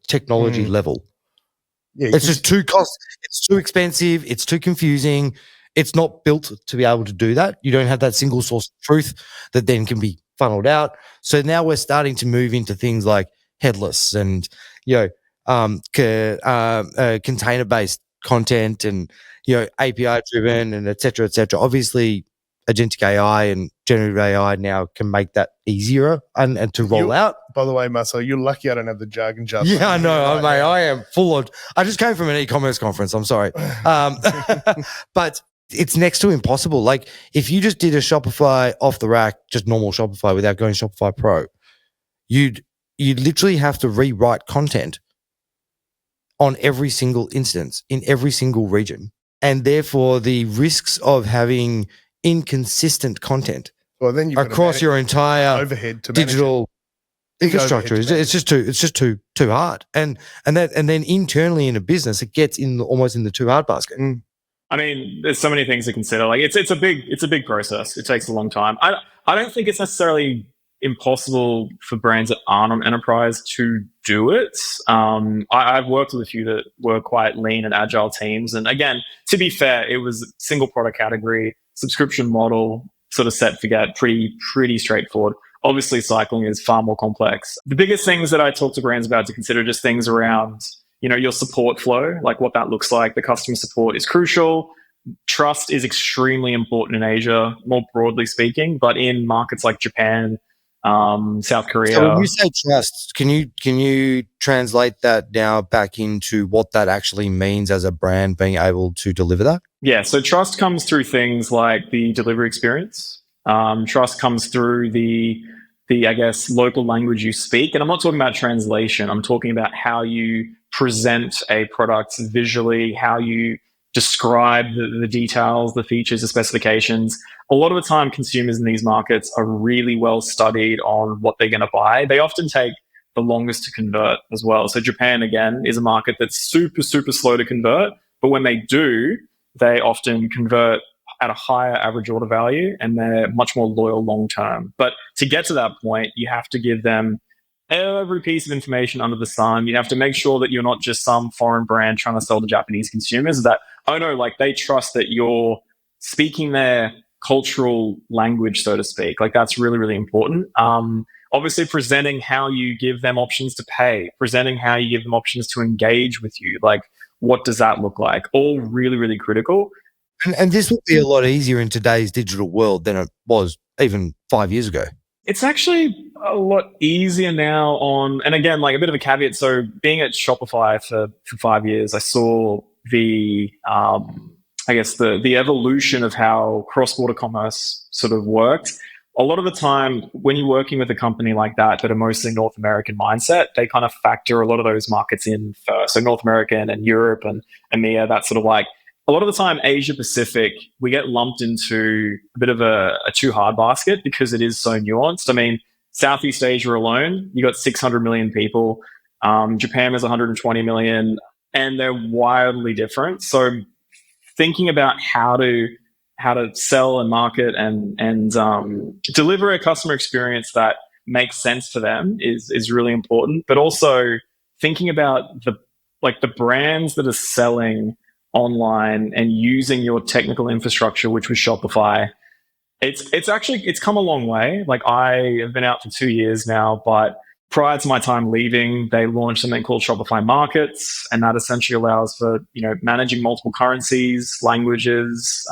technology level. Yeah, it's just too it's too expensive, it's too confusing. It's not built to be able to do that. You don't have that single source of truth that then can be funneled out. So now we're starting to move into things like headless and, container-based content and, API-driven and et cetera, et cetera. Obviously, agentic AI and generative AI now can make that easier and to roll out. By the way, Marcel, you're lucky I don't have the jargon just. Yeah, I know, mate. I am full of. I just came from an e-commerce conference. I'm sorry, but it's next to impossible. Like if you just did a Shopify off the rack, just normal Shopify without going Shopify Pro, you'd literally have to rewrite content on every single instance in every single region, and therefore the risks of having inconsistent content across your entire overhead to digital infrastructure it's just too hard, and then internally in a business it gets almost in the too hard basket. I mean, there's so many things to consider. Like it's a big process. It takes a long time. I don't think it's necessarily impossible for brands that aren't on enterprise to do it. I've worked with a few that were quite lean and agile teams, and again, to be fair, it was single product category, subscription model, sort of set forget, pretty straightforward. Obviously, cycling is far more complex. The biggest things that I talk to brands about to consider just things around, your support flow, like what that looks like. The customer support is crucial. Trust is extremely important in Asia, more broadly speaking, but in markets like Japan, South Korea. So when you say trust, can you translate that now back into what that actually means as a brand being able to deliver that? Yeah, so trust comes through things like the delivery experience. Trust comes through the I guess local language you speak, and I'm not talking about translation. I'm talking about how you present a product visually, how you describe the details, the features, the specifications. A lot of the time, consumers in these markets are really well studied on what they're going to buy. They often take the longest to convert as well. So Japan, again, is a market that's super, super slow to convert. But when they do, they often convert at a higher average order value, and they're much more loyal long term. But to get to that point, you have to give them every piece of information under the sun. You have to make sure that you're not just some foreign brand trying to sell to Japanese consumers, that, they trust that you're speaking their cultural language, so to speak. Like that's really, really important. Obviously presenting how you give them options to pay, presenting how you give them options to engage with you. Like what does that look like? All really, really critical. And this would be a lot easier in today's digital world than it was even 5 years ago. It's actually a lot easier now and again, like a bit of a caveat. So being at Shopify for 5 years, I saw the evolution of how cross-border commerce sort of worked. A lot of the time when you're working with a company like that are mostly North American mindset, they kind of factor a lot of those markets in first. So North American and Europe and EMEA, that's sort of like, a lot of the time, Asia Pacific, we get lumped into a bit of a too hard basket because it is so nuanced. I mean, Southeast Asia alone, you got 600 million people. Japan is 120 million, and they're wildly different. So thinking about how to sell and market and deliver a customer experience that makes sense for them is really important. But also thinking about the brands that are selling online and using your technical infrastructure, which was Shopify, it's come a long way. Like I have been out for 2 years now, but prior to my time leaving, they launched something called Shopify Markets, and that essentially allows for managing multiple currencies, languages,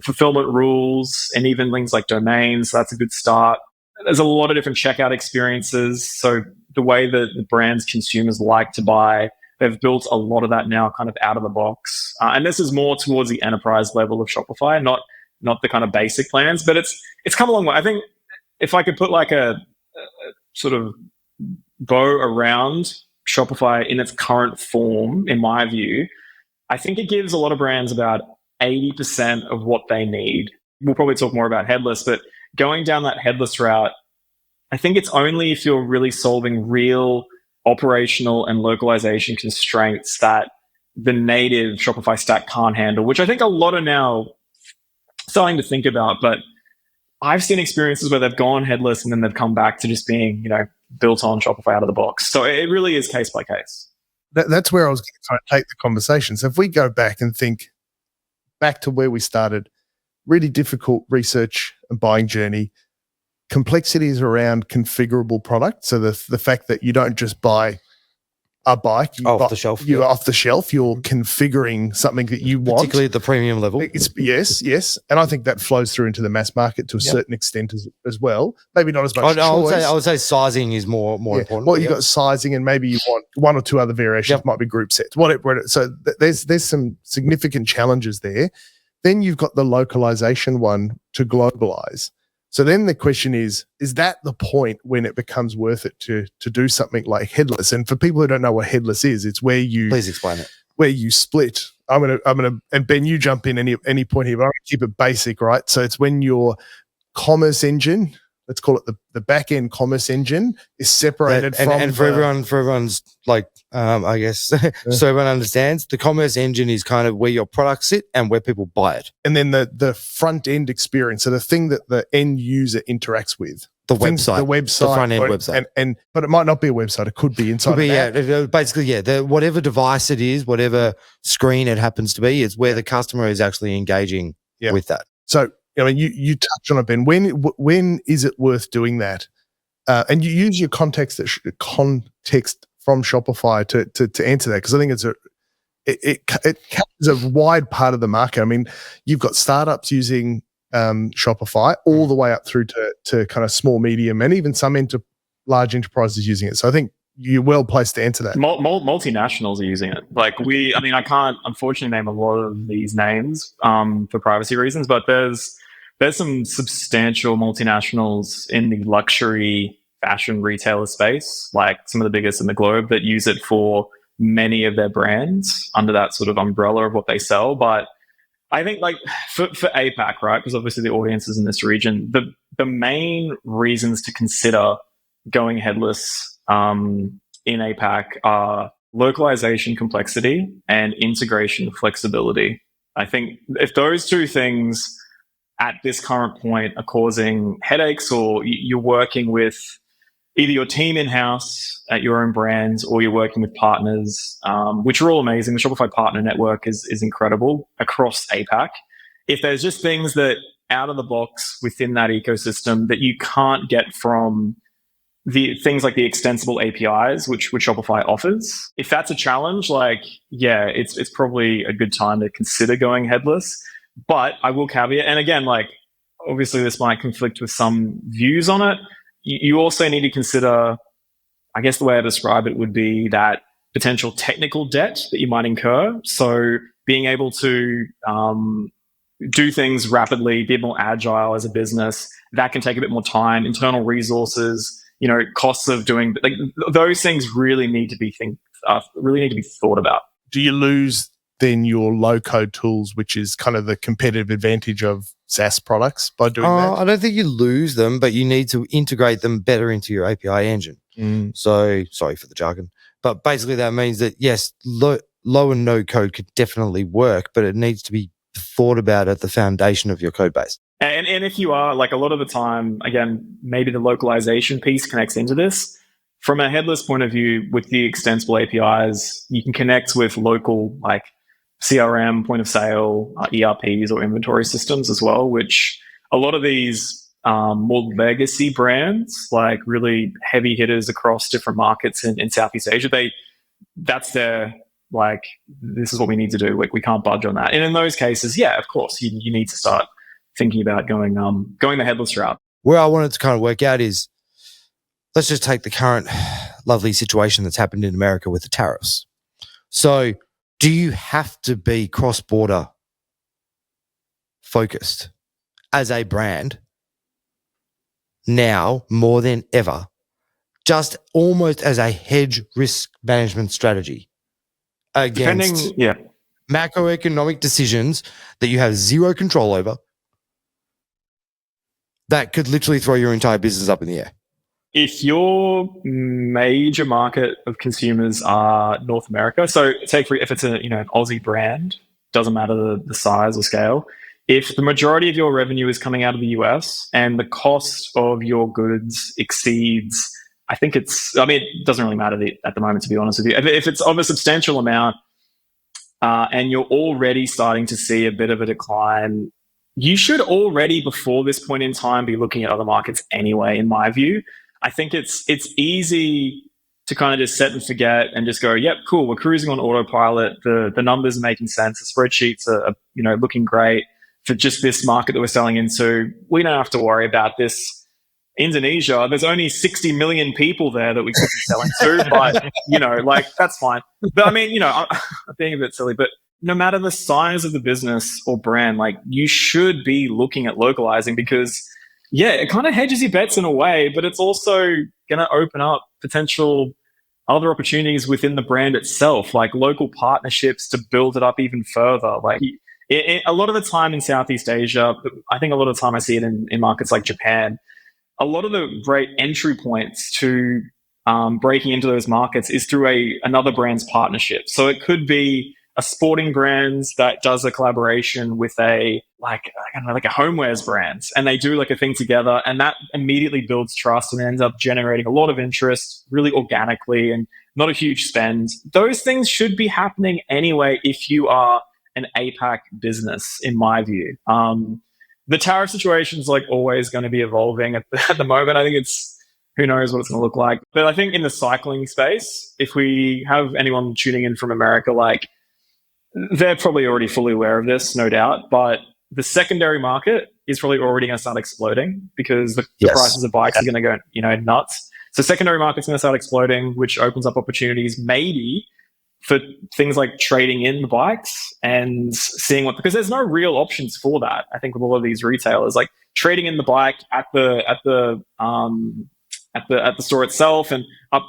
fulfillment rules, and even things like domains. So that's a good start. there's a lot of different checkout experiences. So the way that the brands consumers like to buy, they've built a lot of that now kind of out of the box. And this is more towards the enterprise level of Shopify, not the kind of basic plans, but it's come a long way. I think if I could put like a sort of bow around Shopify in its current form, in my view, I think it gives a lot of brands about 80% of what they need. We'll probably talk more about headless, but going down that headless route, I think it's only if you're really solving real operational and localization constraints that the native Shopify stack can't handle, which I think a lot are now starting to think about. But I've seen experiences where they've gone headless and then they've come back to just being, built on Shopify out of the box. So it really is case by case. That's where I was going to try and take the conversation. So if we go back and think back to where we started, really difficult research and buying journey, complexities around configurable products. So the fact that you don't just buy a bike off the shelf. You're off the shelf. You're configuring something that you want, particularly at the premium level. Yes, and I think that flows through into the mass market to a certain extent as well. Maybe not as much. I would say sizing is more important. Well, you've got sizing, and maybe you want one or two other variations. Might be group sets, whatever. So there's some significant challenges there. Then you've got the localization one to globalize. So then the question is that the point when it becomes worth it to do something like headless? And for people who don't know what headless is, it's where you please explain it. Where you split. I'm gonna and Ben, you jump in any point here, but I'm gonna keep it basic, right? So it's when your commerce engine, let's call it the back end commerce engine, is separated from and for everyone's like I guess so everyone understands, the commerce engine is kind of where your products sit and where people buy it. And then the front end experience, so the thing that the end user interacts with. The website, the front end website, but it might not be a website. It could be inside. Basically, whatever device it is, whatever screen it happens to be, is where the customer is actually engaging with that. So, you touched on it, Ben. When is it worth doing that? And you use your context from Shopify to answer that, because I think it covers a wide part of the market. I mean, you've got startups using Shopify all the way up through to kind of small, medium, and even some large enterprises using it. So I think you're well placed to answer that. Multinationals are using it. I can't unfortunately name a lot of these names for privacy reasons, but there's some substantial multinationals in the luxury fashion retailer space, like some of the biggest in the globe, that use it for many of their brands under that sort of umbrella of what they sell. But I think for APAC, right, because obviously the audience is in this region, the main reasons to consider going headless in APAC are localization complexity and integration flexibility. I think if those two things at this current point are causing headaches, or you're working with either your team in-house at your own brands, or you're working with partners, which are all amazing. The Shopify partner network is incredible across APAC. If there's just things that out of the box within that ecosystem that you can't get from the things like the extensible APIs, which Shopify offers, if that's a challenge, it's probably a good time to consider going headless. But I will caveat, and again, obviously this might conflict with some views on it. You also need to consider, I guess the way I describe it would be that potential technical debt that you might incur. So being able to do things rapidly, be more agile as a business, that can take a bit more time, internal resources, costs of doing, those things really need to be thought about. Do you lose then your low-code tools, which is kind of the competitive advantage of SaaS products by doing that? I don't think you lose them, but you need to integrate them better into your API engine. So, sorry for the jargon. But basically that means that, yes, low and no code could definitely work, but it needs to be thought about at the foundation of your code base. And if you are, a lot of the time, again, maybe the localization piece connects into this. From a headless point of view, with the extensible APIs, you can connect with local, CRM, point of sale, ERPs or inventory systems as well, which a lot of these more legacy brands, really heavy hitters across different markets in Southeast Asia, that's their, this is what we need to do. We can't budge on that. And in those cases, yeah, of course, you need to start thinking about going the headless route. where I wanted to kind of work out is, let's just take the current lovely situation that's happened in America with the tariffs. So do you have to be cross-border focused as a brand now more than ever, just almost as a hedge risk management strategy against macroeconomic decisions that you have zero control over that could literally throw your entire business up in the air? If your major market of consumers are North America, so if it's an Aussie brand, doesn't matter the size or scale. If the majority of your revenue is coming out of the US and the cost of your goods exceeds, it doesn't really matter at the moment, to be honest with you. If it's of a substantial amount and you're already starting to see a bit of a decline, you should already, before this point in time, be looking at other markets anyway, in my view. I think it's easy to kind of just set and forget and just go, yep, cool, we're cruising on autopilot. The numbers are making sense. The spreadsheets are looking great for just this market that we're selling into. We don't have to worry about this. Indonesia, there's only 60 million people there that we could be selling to, but that's fine. But I'm being a bit silly, but no matter the size of the business or brand, you should be looking at localizing, because it kind of hedges your bets in a way, but it's also going to open up potential other opportunities within the brand itself, like local partnerships to build it up even further. A lot of the time in Southeast Asia, I think a lot of the time I see it in markets like Japan, a lot of the great entry points to breaking into those markets is through another brand's partnership. So it could be a sporting brand that does a collaboration with a homewares brand, and they do a thing together, and that immediately builds trust and ends up generating a lot of interest really organically and not a huge spend. Those things should be happening anyway if you are an APAC business, in my view. The tariff situation is always going to be evolving at the moment. I think who knows what it's going to look like. But I think in the cycling space, if we have anyone tuning in from America, they're probably already fully aware of this, no doubt. But the secondary market is probably already going to start exploding, because the prices of bikes are going to go, nuts. So secondary market's going to start exploding, which opens up opportunities maybe for things like trading in the bikes and seeing because there's no real options for that. I think with all of these retailers, trading in the bike at the store itself and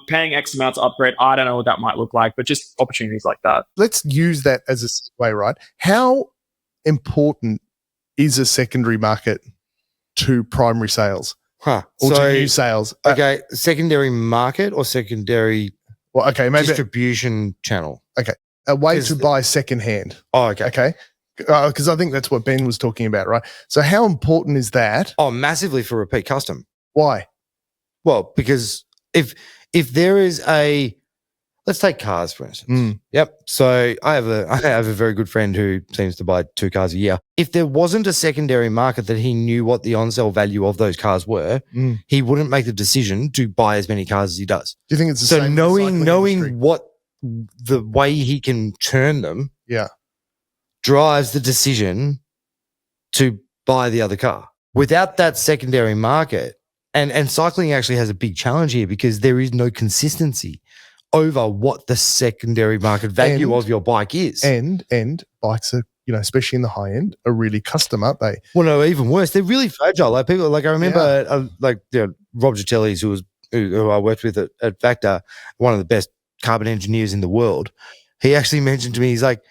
paying X amount to upgrade. I don't know what that might look like, but just opportunities like that. Let's use that as a segue, right? How important is a secondary market to primary sales? Or to new sales? Okay, secondary market or secondary distribution channel? Okay, a way to buy secondhand. Oh, okay. Okay. Because I think that's what Ben was talking about, right? So how important is that? Oh, massively for repeat custom. Why? Well, because if there is let's take cars for instance. Yep. So I have a very good friend who seems to buy 2 cars a year. If there wasn't a secondary market that he knew what the on-sale value of those cars were, he wouldn't make the decision to buy as many cars as he does. Do you think it's the same? So knowing what the way he can turn them, drives the decision to buy the other car. Without that secondary market, and cycling actually has a big challenge here because there is no consistency over what the secondary market value of your bike is. And bikes are, especially in the high end, are really custom, aren't they? Well, no, even worse, they're really fragile. I remember Rob Gitellis, who I worked with at Vector, one of the best carbon engineers in the world. He actually mentioned to me, he's like,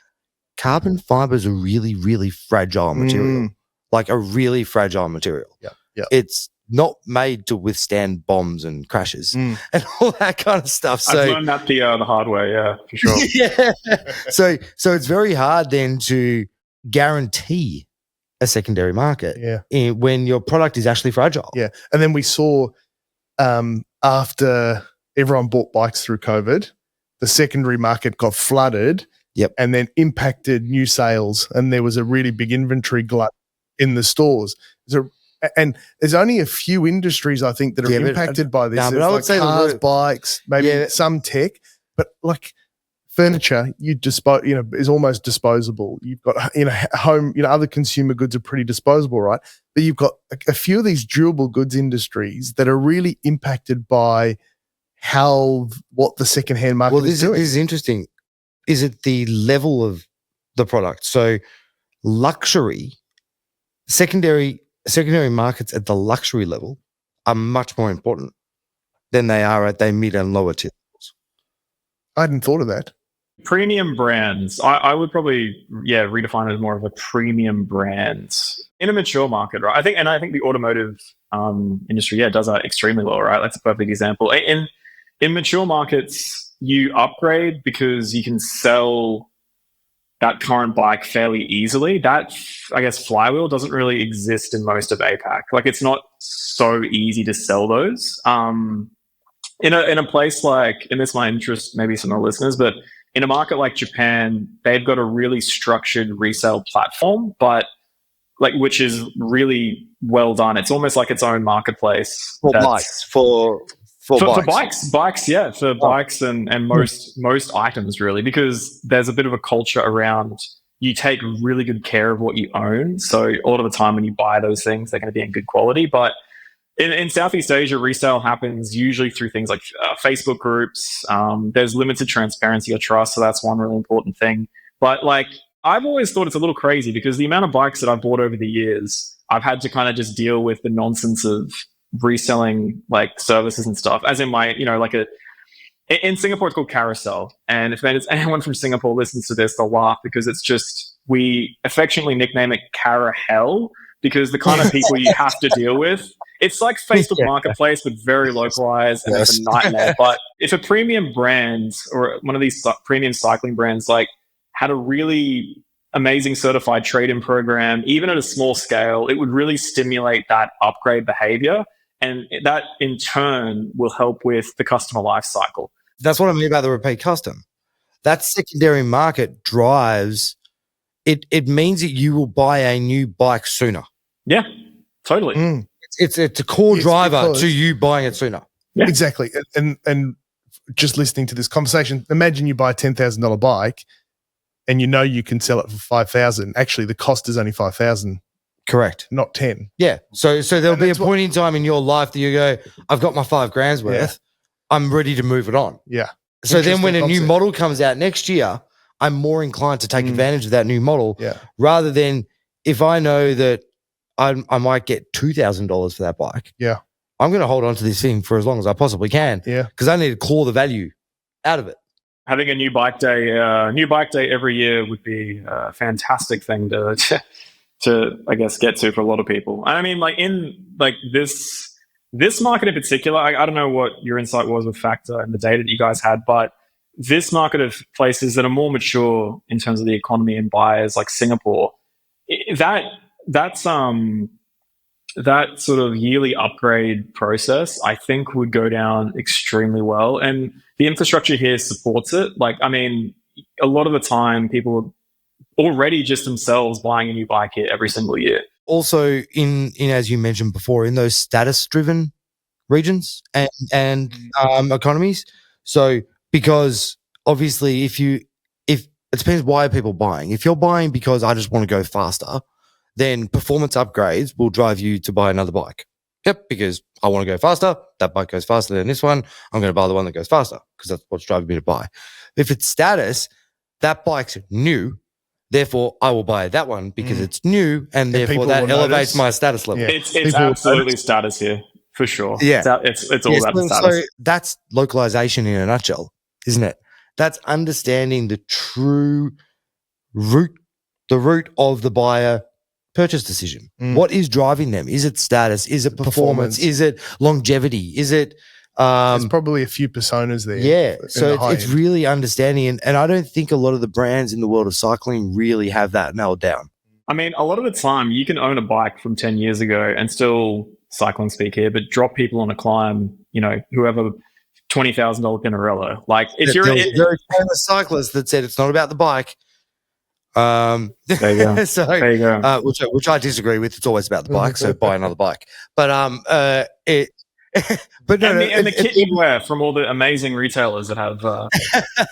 carbon fibers are really, really fragile material, a really fragile material. Yeah. It's not made to withstand bombs and crashes and all that kind of stuff. So I've learned that the hard way, for sure. Yeah. So it's very hard then to guarantee a secondary market when your product is actually fragile. Yeah. And then we saw after everyone bought bikes through COVID, the secondary market got flooded. Yep. And then impacted new sales, and there was a really big inventory glut in the stores. And there's only a few industries, I think, that are impacted by this. But I would say cars, bikes, maybe some tech, but furniture is almost disposable. You've got home, other consumer goods are pretty disposable, right? But you've got a few of these durable goods industries that are really impacted by what the secondhand market is doing. This is interesting. Is it the level of the product? So luxury, secondary markets at the luxury level are much more important than they are at the mid and lower tier levels. I hadn't thought of that. Premium brands, I would probably redefine it as more of a premium brand in a mature market, right? I think the automotive industry does that extremely well, right? That's a perfect example. In mature markets, you upgrade because you can sell that current bike fairly easily. That, I guess, flywheel doesn't really exist in most of APAC. Like, it's not so easy to sell those. In a place like, and this might interest maybe some of the listeners, but in a market like Japan, they've got a really structured resale platform, but which is really well done. It's almost like its own marketplace for bikes. For bikes and most items, really, because there's a bit of a culture around you take really good care of what you own. So a lot of the time when you buy those things, they're going to be in good quality. But in Southeast Asia, resale happens usually through things like Facebook groups. There's limited transparency or trust, so that's one really important thing. But I've always thought it's a little crazy because the amount of bikes that I've bought over the years, I've had to kind of just deal with the nonsense of reselling services and stuff. As in in Singapore, it's called carousel. And if anyone from Singapore listens to this, they'll laugh because it's just, we affectionately nickname it Cara Hell because the kind of people you have to deal with. It's like Facebook Marketplace, but very localized, and it's a nightmare. But if a premium brand or one of these premium cycling brands had a really amazing certified trade-in program, even at a small scale, it would really stimulate that upgrade behavior, and that in turn will help with the customer life cycle. That's what I mean by the repeat custom. That secondary market drives it. It means that you will buy a new bike sooner. Yeah, totally. Mm. It's a core driver to you buying it sooner. Yeah. Exactly. And just listening to this conversation, imagine you buy a $10,000 bike and you can sell it for $5,000. Actually, the cost is only $5,000. Correct. Not 10. Yeah. So there'll be a point in time in your life that you go, I've got my $5,000 worth. Yeah. I'm ready to move it on. Yeah. So then when a new model comes out next year, I'm more inclined to take advantage of that new model rather than if I know that I might get $2,000 for that bike. Yeah. I'm going to hold on to this thing for as long as I possibly can. Yeah. Because I need to claw the value out of it. Having a new bike day every year would be a fantastic thing to I guess get to for a lot of people. And I mean, in this market in particular, I don't know what your insight was with Factor and the data that you guys had, but this market of places that are more mature in terms of the economy and buyers, like Singapore, that sort of yearly upgrade process, I think, would go down extremely well. And the infrastructure here supports it. A lot of the time people are already just themselves buying a new bike here every single year. Also, in as you mentioned before, in those status-driven regions and economies. So because obviously if it depends why are people buying. If you're buying because I just want to go faster, then performance upgrades will drive you to buy another bike. Yep, because I want to go faster. That bike goes faster than this one. I'm going to buy the one that goes faster because that's what's driving me to buy. If it's status, that bike's new. Therefore, I will buy that one because it's new, and therefore that elevates my status level. Yeah. It's absolutely status here, for sure. Yeah. It's all about the status. So that's localization in a nutshell, isn't it? That's understanding the true root of the buyer purchase decision. What is driving them? Is it status? Is it performance? Is it longevity? Is it there's probably a few personas there. Yeah. So it's really understanding and I don't think a lot of the brands in the world of cycling really have that nailed down. I mean, a lot of the time you can own a bike from 10 years ago and still, cycling speak here, but drop people on a climb, who have a $20,000 Pinarello. There was a very famous cyclist that said it's not about the bike. There you go. So, there you go. Which I disagree with. It's always about the bike. So buy another bike. But but no, and the kit you wear from all the amazing retailers that have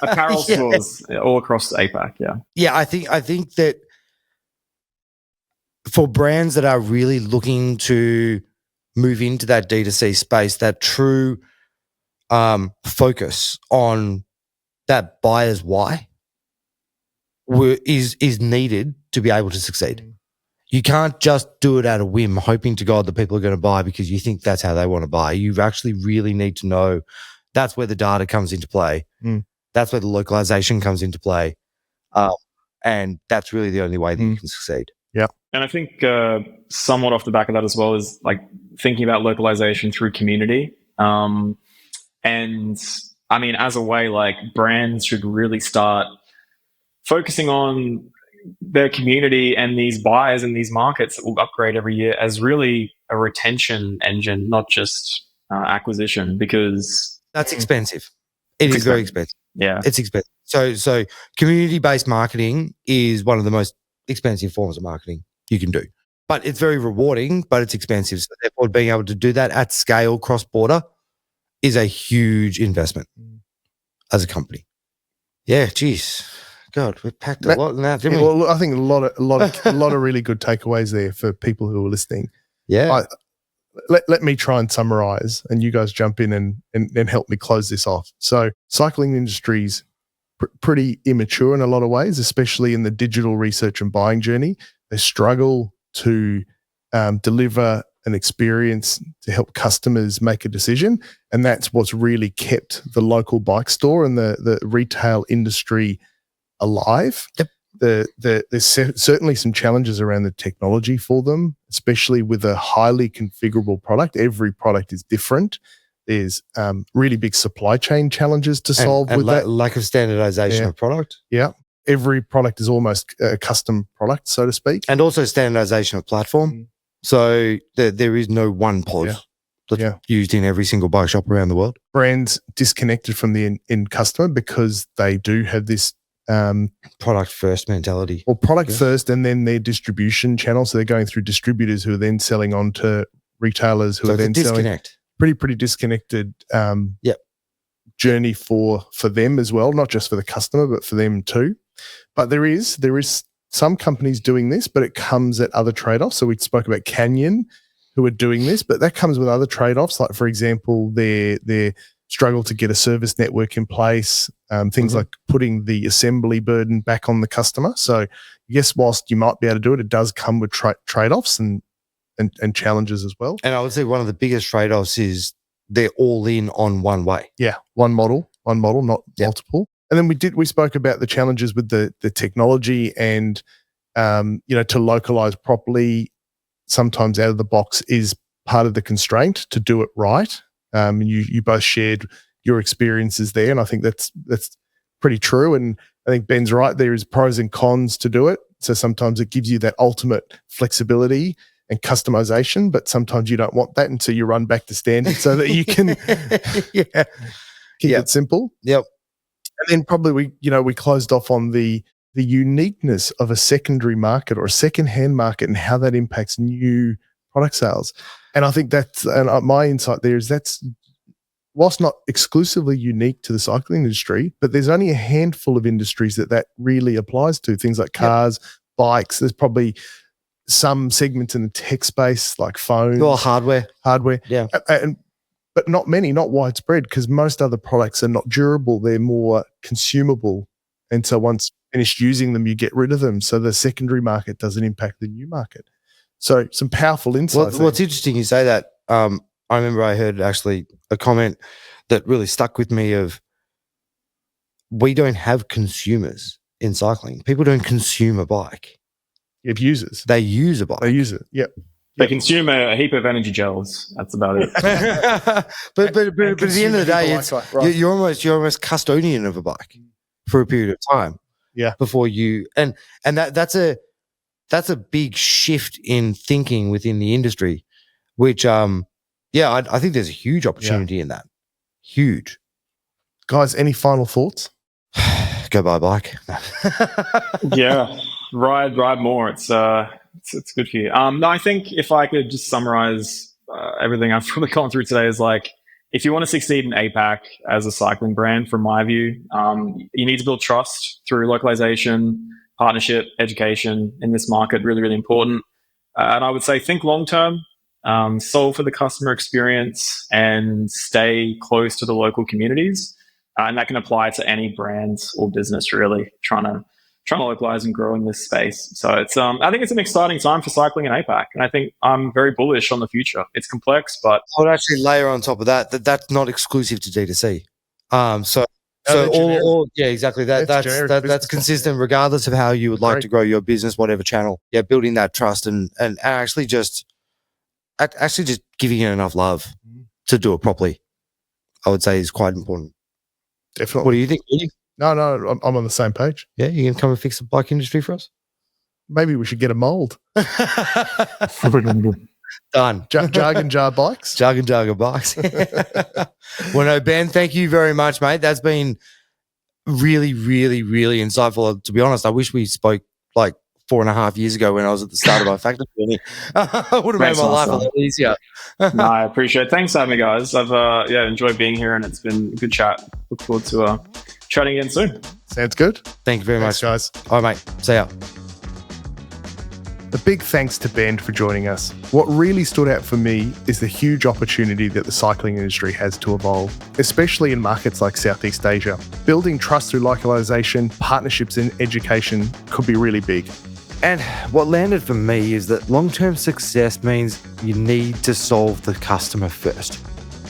apparel stores all across APAC. Yeah, I think that for brands that are really looking to move into that D2C space, that true focus on that buyer's why is needed to be able to succeed. You can't just do it at a whim, hoping to God that people are going to buy because you think that's how they want to buy. You actually really need to know. That's where the data comes into play. That's where the localization comes into play. And that's really the only way that you can succeed. Yeah. And I think somewhat off the back of that as well is like thinking about localization through community. And I mean, as a way, like brands should really start focusing on their community and these buyers in these markets that will upgrade every year as really a retention engine, not just acquisition, because that's expensive. It is very expensive. Yeah, it's expensive. So community-based marketing is one of the most expensive forms of marketing you can do, but it's very rewarding, but it's expensive. So therefore, being able to do that at scale, cross-border, is a huge investment as a company. Yeah, geez. God, we packed a lot in that, didn't we? Well, I think a lot of really good takeaways there for people who are listening. Yeah. Let me try and summarize, and you guys jump in and help me close this off. So, cycling industry's pretty immature in a lot of ways, especially in the digital research and buying journey. They struggle to deliver an experience to help customers make a decision, and that's what's really kept the local bike store and the retail industry alive. Yep. There's certainly some challenges around the technology for them, especially with a highly configurable product. Every product is different. There's really big supply chain challenges to solve with that. Lack of standardization of product. Yeah. Every product is almost a custom product, so to speak. And also standardization of platform. So there is no one pod that's used in every single bike shop around the world. Brands disconnected from the end customer because they do have this product first mentality. Well, product first, and then their distribution channel. So they're going through distributors who are then selling on to retailers who are then selling. Pretty disconnected journey for them as well, not just for the customer, but for them too. But there is some companies doing this, but it comes at other trade-offs. So we spoke about Canyon, who are doing this, but that comes with other trade-offs. Like, for example, their struggle to get a service network in place, things like putting the assembly burden back on the customer. So yes, whilst you might be able to do it, it does come with trade-offs and challenges as well. And I would say one of the biggest trade-offs is they're all in on one way. Yeah, one model, not multiple. And then we spoke about the challenges with the technology and, to localize properly, sometimes out of the box is part of the constraint to do it right. You both shared your experiences there, and I think that's pretty true. And I think Ben's right. There is pros and cons to do it. So sometimes it gives you that ultimate flexibility and customization, but sometimes you don't want that, and so you run back to standard so that you can keep it simple. Yep. And then probably we closed off on the uniqueness of a secondary market or a secondhand market and how that impacts new product sales. And I think my insight there is that's, whilst not exclusively unique to the cycling industry, but there's only a handful of industries that really applies to. Things like cars, bikes. There's probably some segments in the tech space like phones. Or hardware. Yeah. But not many, not widespread, because most other products are not durable. They're more consumable. And so once finished using them, you get rid of them. So the secondary market doesn't impact the new market. So some powerful insights. What's interesting you say that. I remember I heard actually a comment that really stuck with me of, we don't have consumers in cycling. People don't consume a bike. You have users. They use a bike. They use it. Yep. They consume a heap of energy gels. That's about it. but at the end of the day, you're almost custodian of a bike for a period of time. Yeah. Before you and that's a big shift in thinking within the industry, which I think there's a huge opportunity in that. Huge. Guys, any final thoughts? Go buy a bike. Yeah. Ride more. It's good for you. No, I think if I could just summarize everything I've probably gone through today is like, if you want to succeed in APAC as a cycling brand, from my view, you need to build trust through localization, partnership, education in this market. Really, really important. And I would say think long term, solve for the customer experience, and stay close to the local communities. And that can apply to any brands or business really trying to localize and grow in this space. So it's I think it's an exciting time for cycling in APAC, and I think I'm very bullish on the future. It's complex, but I would actually layer on top of that that's not exclusive to D2C. Yeah, exactly. That's consistent regardless of how you would like to grow your business, whatever channel. Yeah, building that trust and actually just giving it enough love to do it properly, I would say is quite important. Definitely. What do you think, Willie? No, I'm on the same page. Yeah, you can come and fix the bike industry for us? Maybe we should get a mold. Done. Jargon jar bikes? Jargon bikes. Well, no, Ben, thank you very much, mate. That's been really, really, really insightful. To be honest, I wish we spoke like 4.5 years ago when I was at the start of my factory journey. I would have made my life a lot easier. No, I appreciate it. Thanks for having me, guys. I've enjoyed being here, and it's been a good chat. Look forward to chatting again soon. Sounds good. Thank you very much, guys. All right, mate. See ya. A big thanks to Ben for joining us. What really stood out for me is the huge opportunity that the cycling industry has to evolve, especially in markets like Southeast Asia. Building trust through localization, partnerships and education could be really big. And what landed for me is that long-term success means you need to solve the customer first.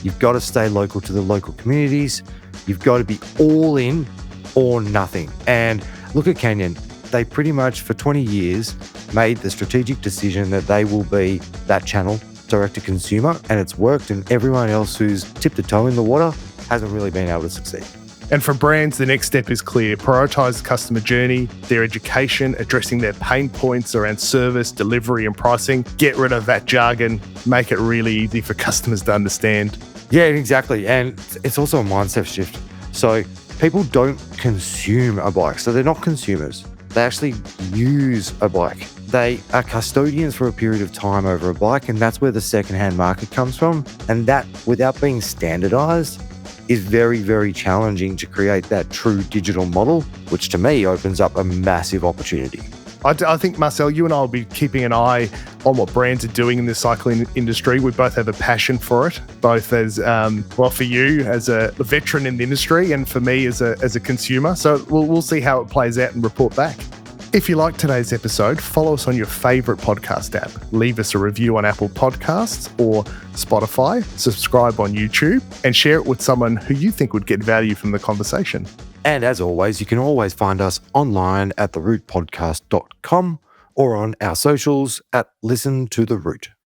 You've got to stay local to the local communities. You've got to be all in or nothing. And look at Canyon. They pretty much for 20 years made the strategic decision that they will be that channel, direct to consumer, and it's worked, and everyone else who's tipped a toe in the water hasn't really been able to succeed. And for brands, the next step is clear. Prioritize the customer journey, their education, addressing their pain points around service, delivery and pricing. Get rid of that jargon, make it really easy for customers to understand. Yeah, exactly. And it's also a mindset shift. So people don't consume a bike. So they're not consumers. They actually use a bike. They are custodians for a period of time over a bike, and that's where the secondhand market comes from. And that, without being standardized, is very, very challenging to create that true digital model, which to me opens up a massive opportunity. I think, Marcel, you and I will be keeping an eye on what brands are doing in the cycling industry. We both have a passion for it, both as, for you as a veteran in the industry and for me as a consumer. So we'll see how it plays out and report back. If you liked today's episode, follow us on your favourite podcast app. Leave us a review on Apple Podcasts or Spotify, subscribe on YouTube, and share it with someone who you think would get value from the conversation. And as always, you can always find us online at therootpodcast.com or on our socials at Listen to the Root.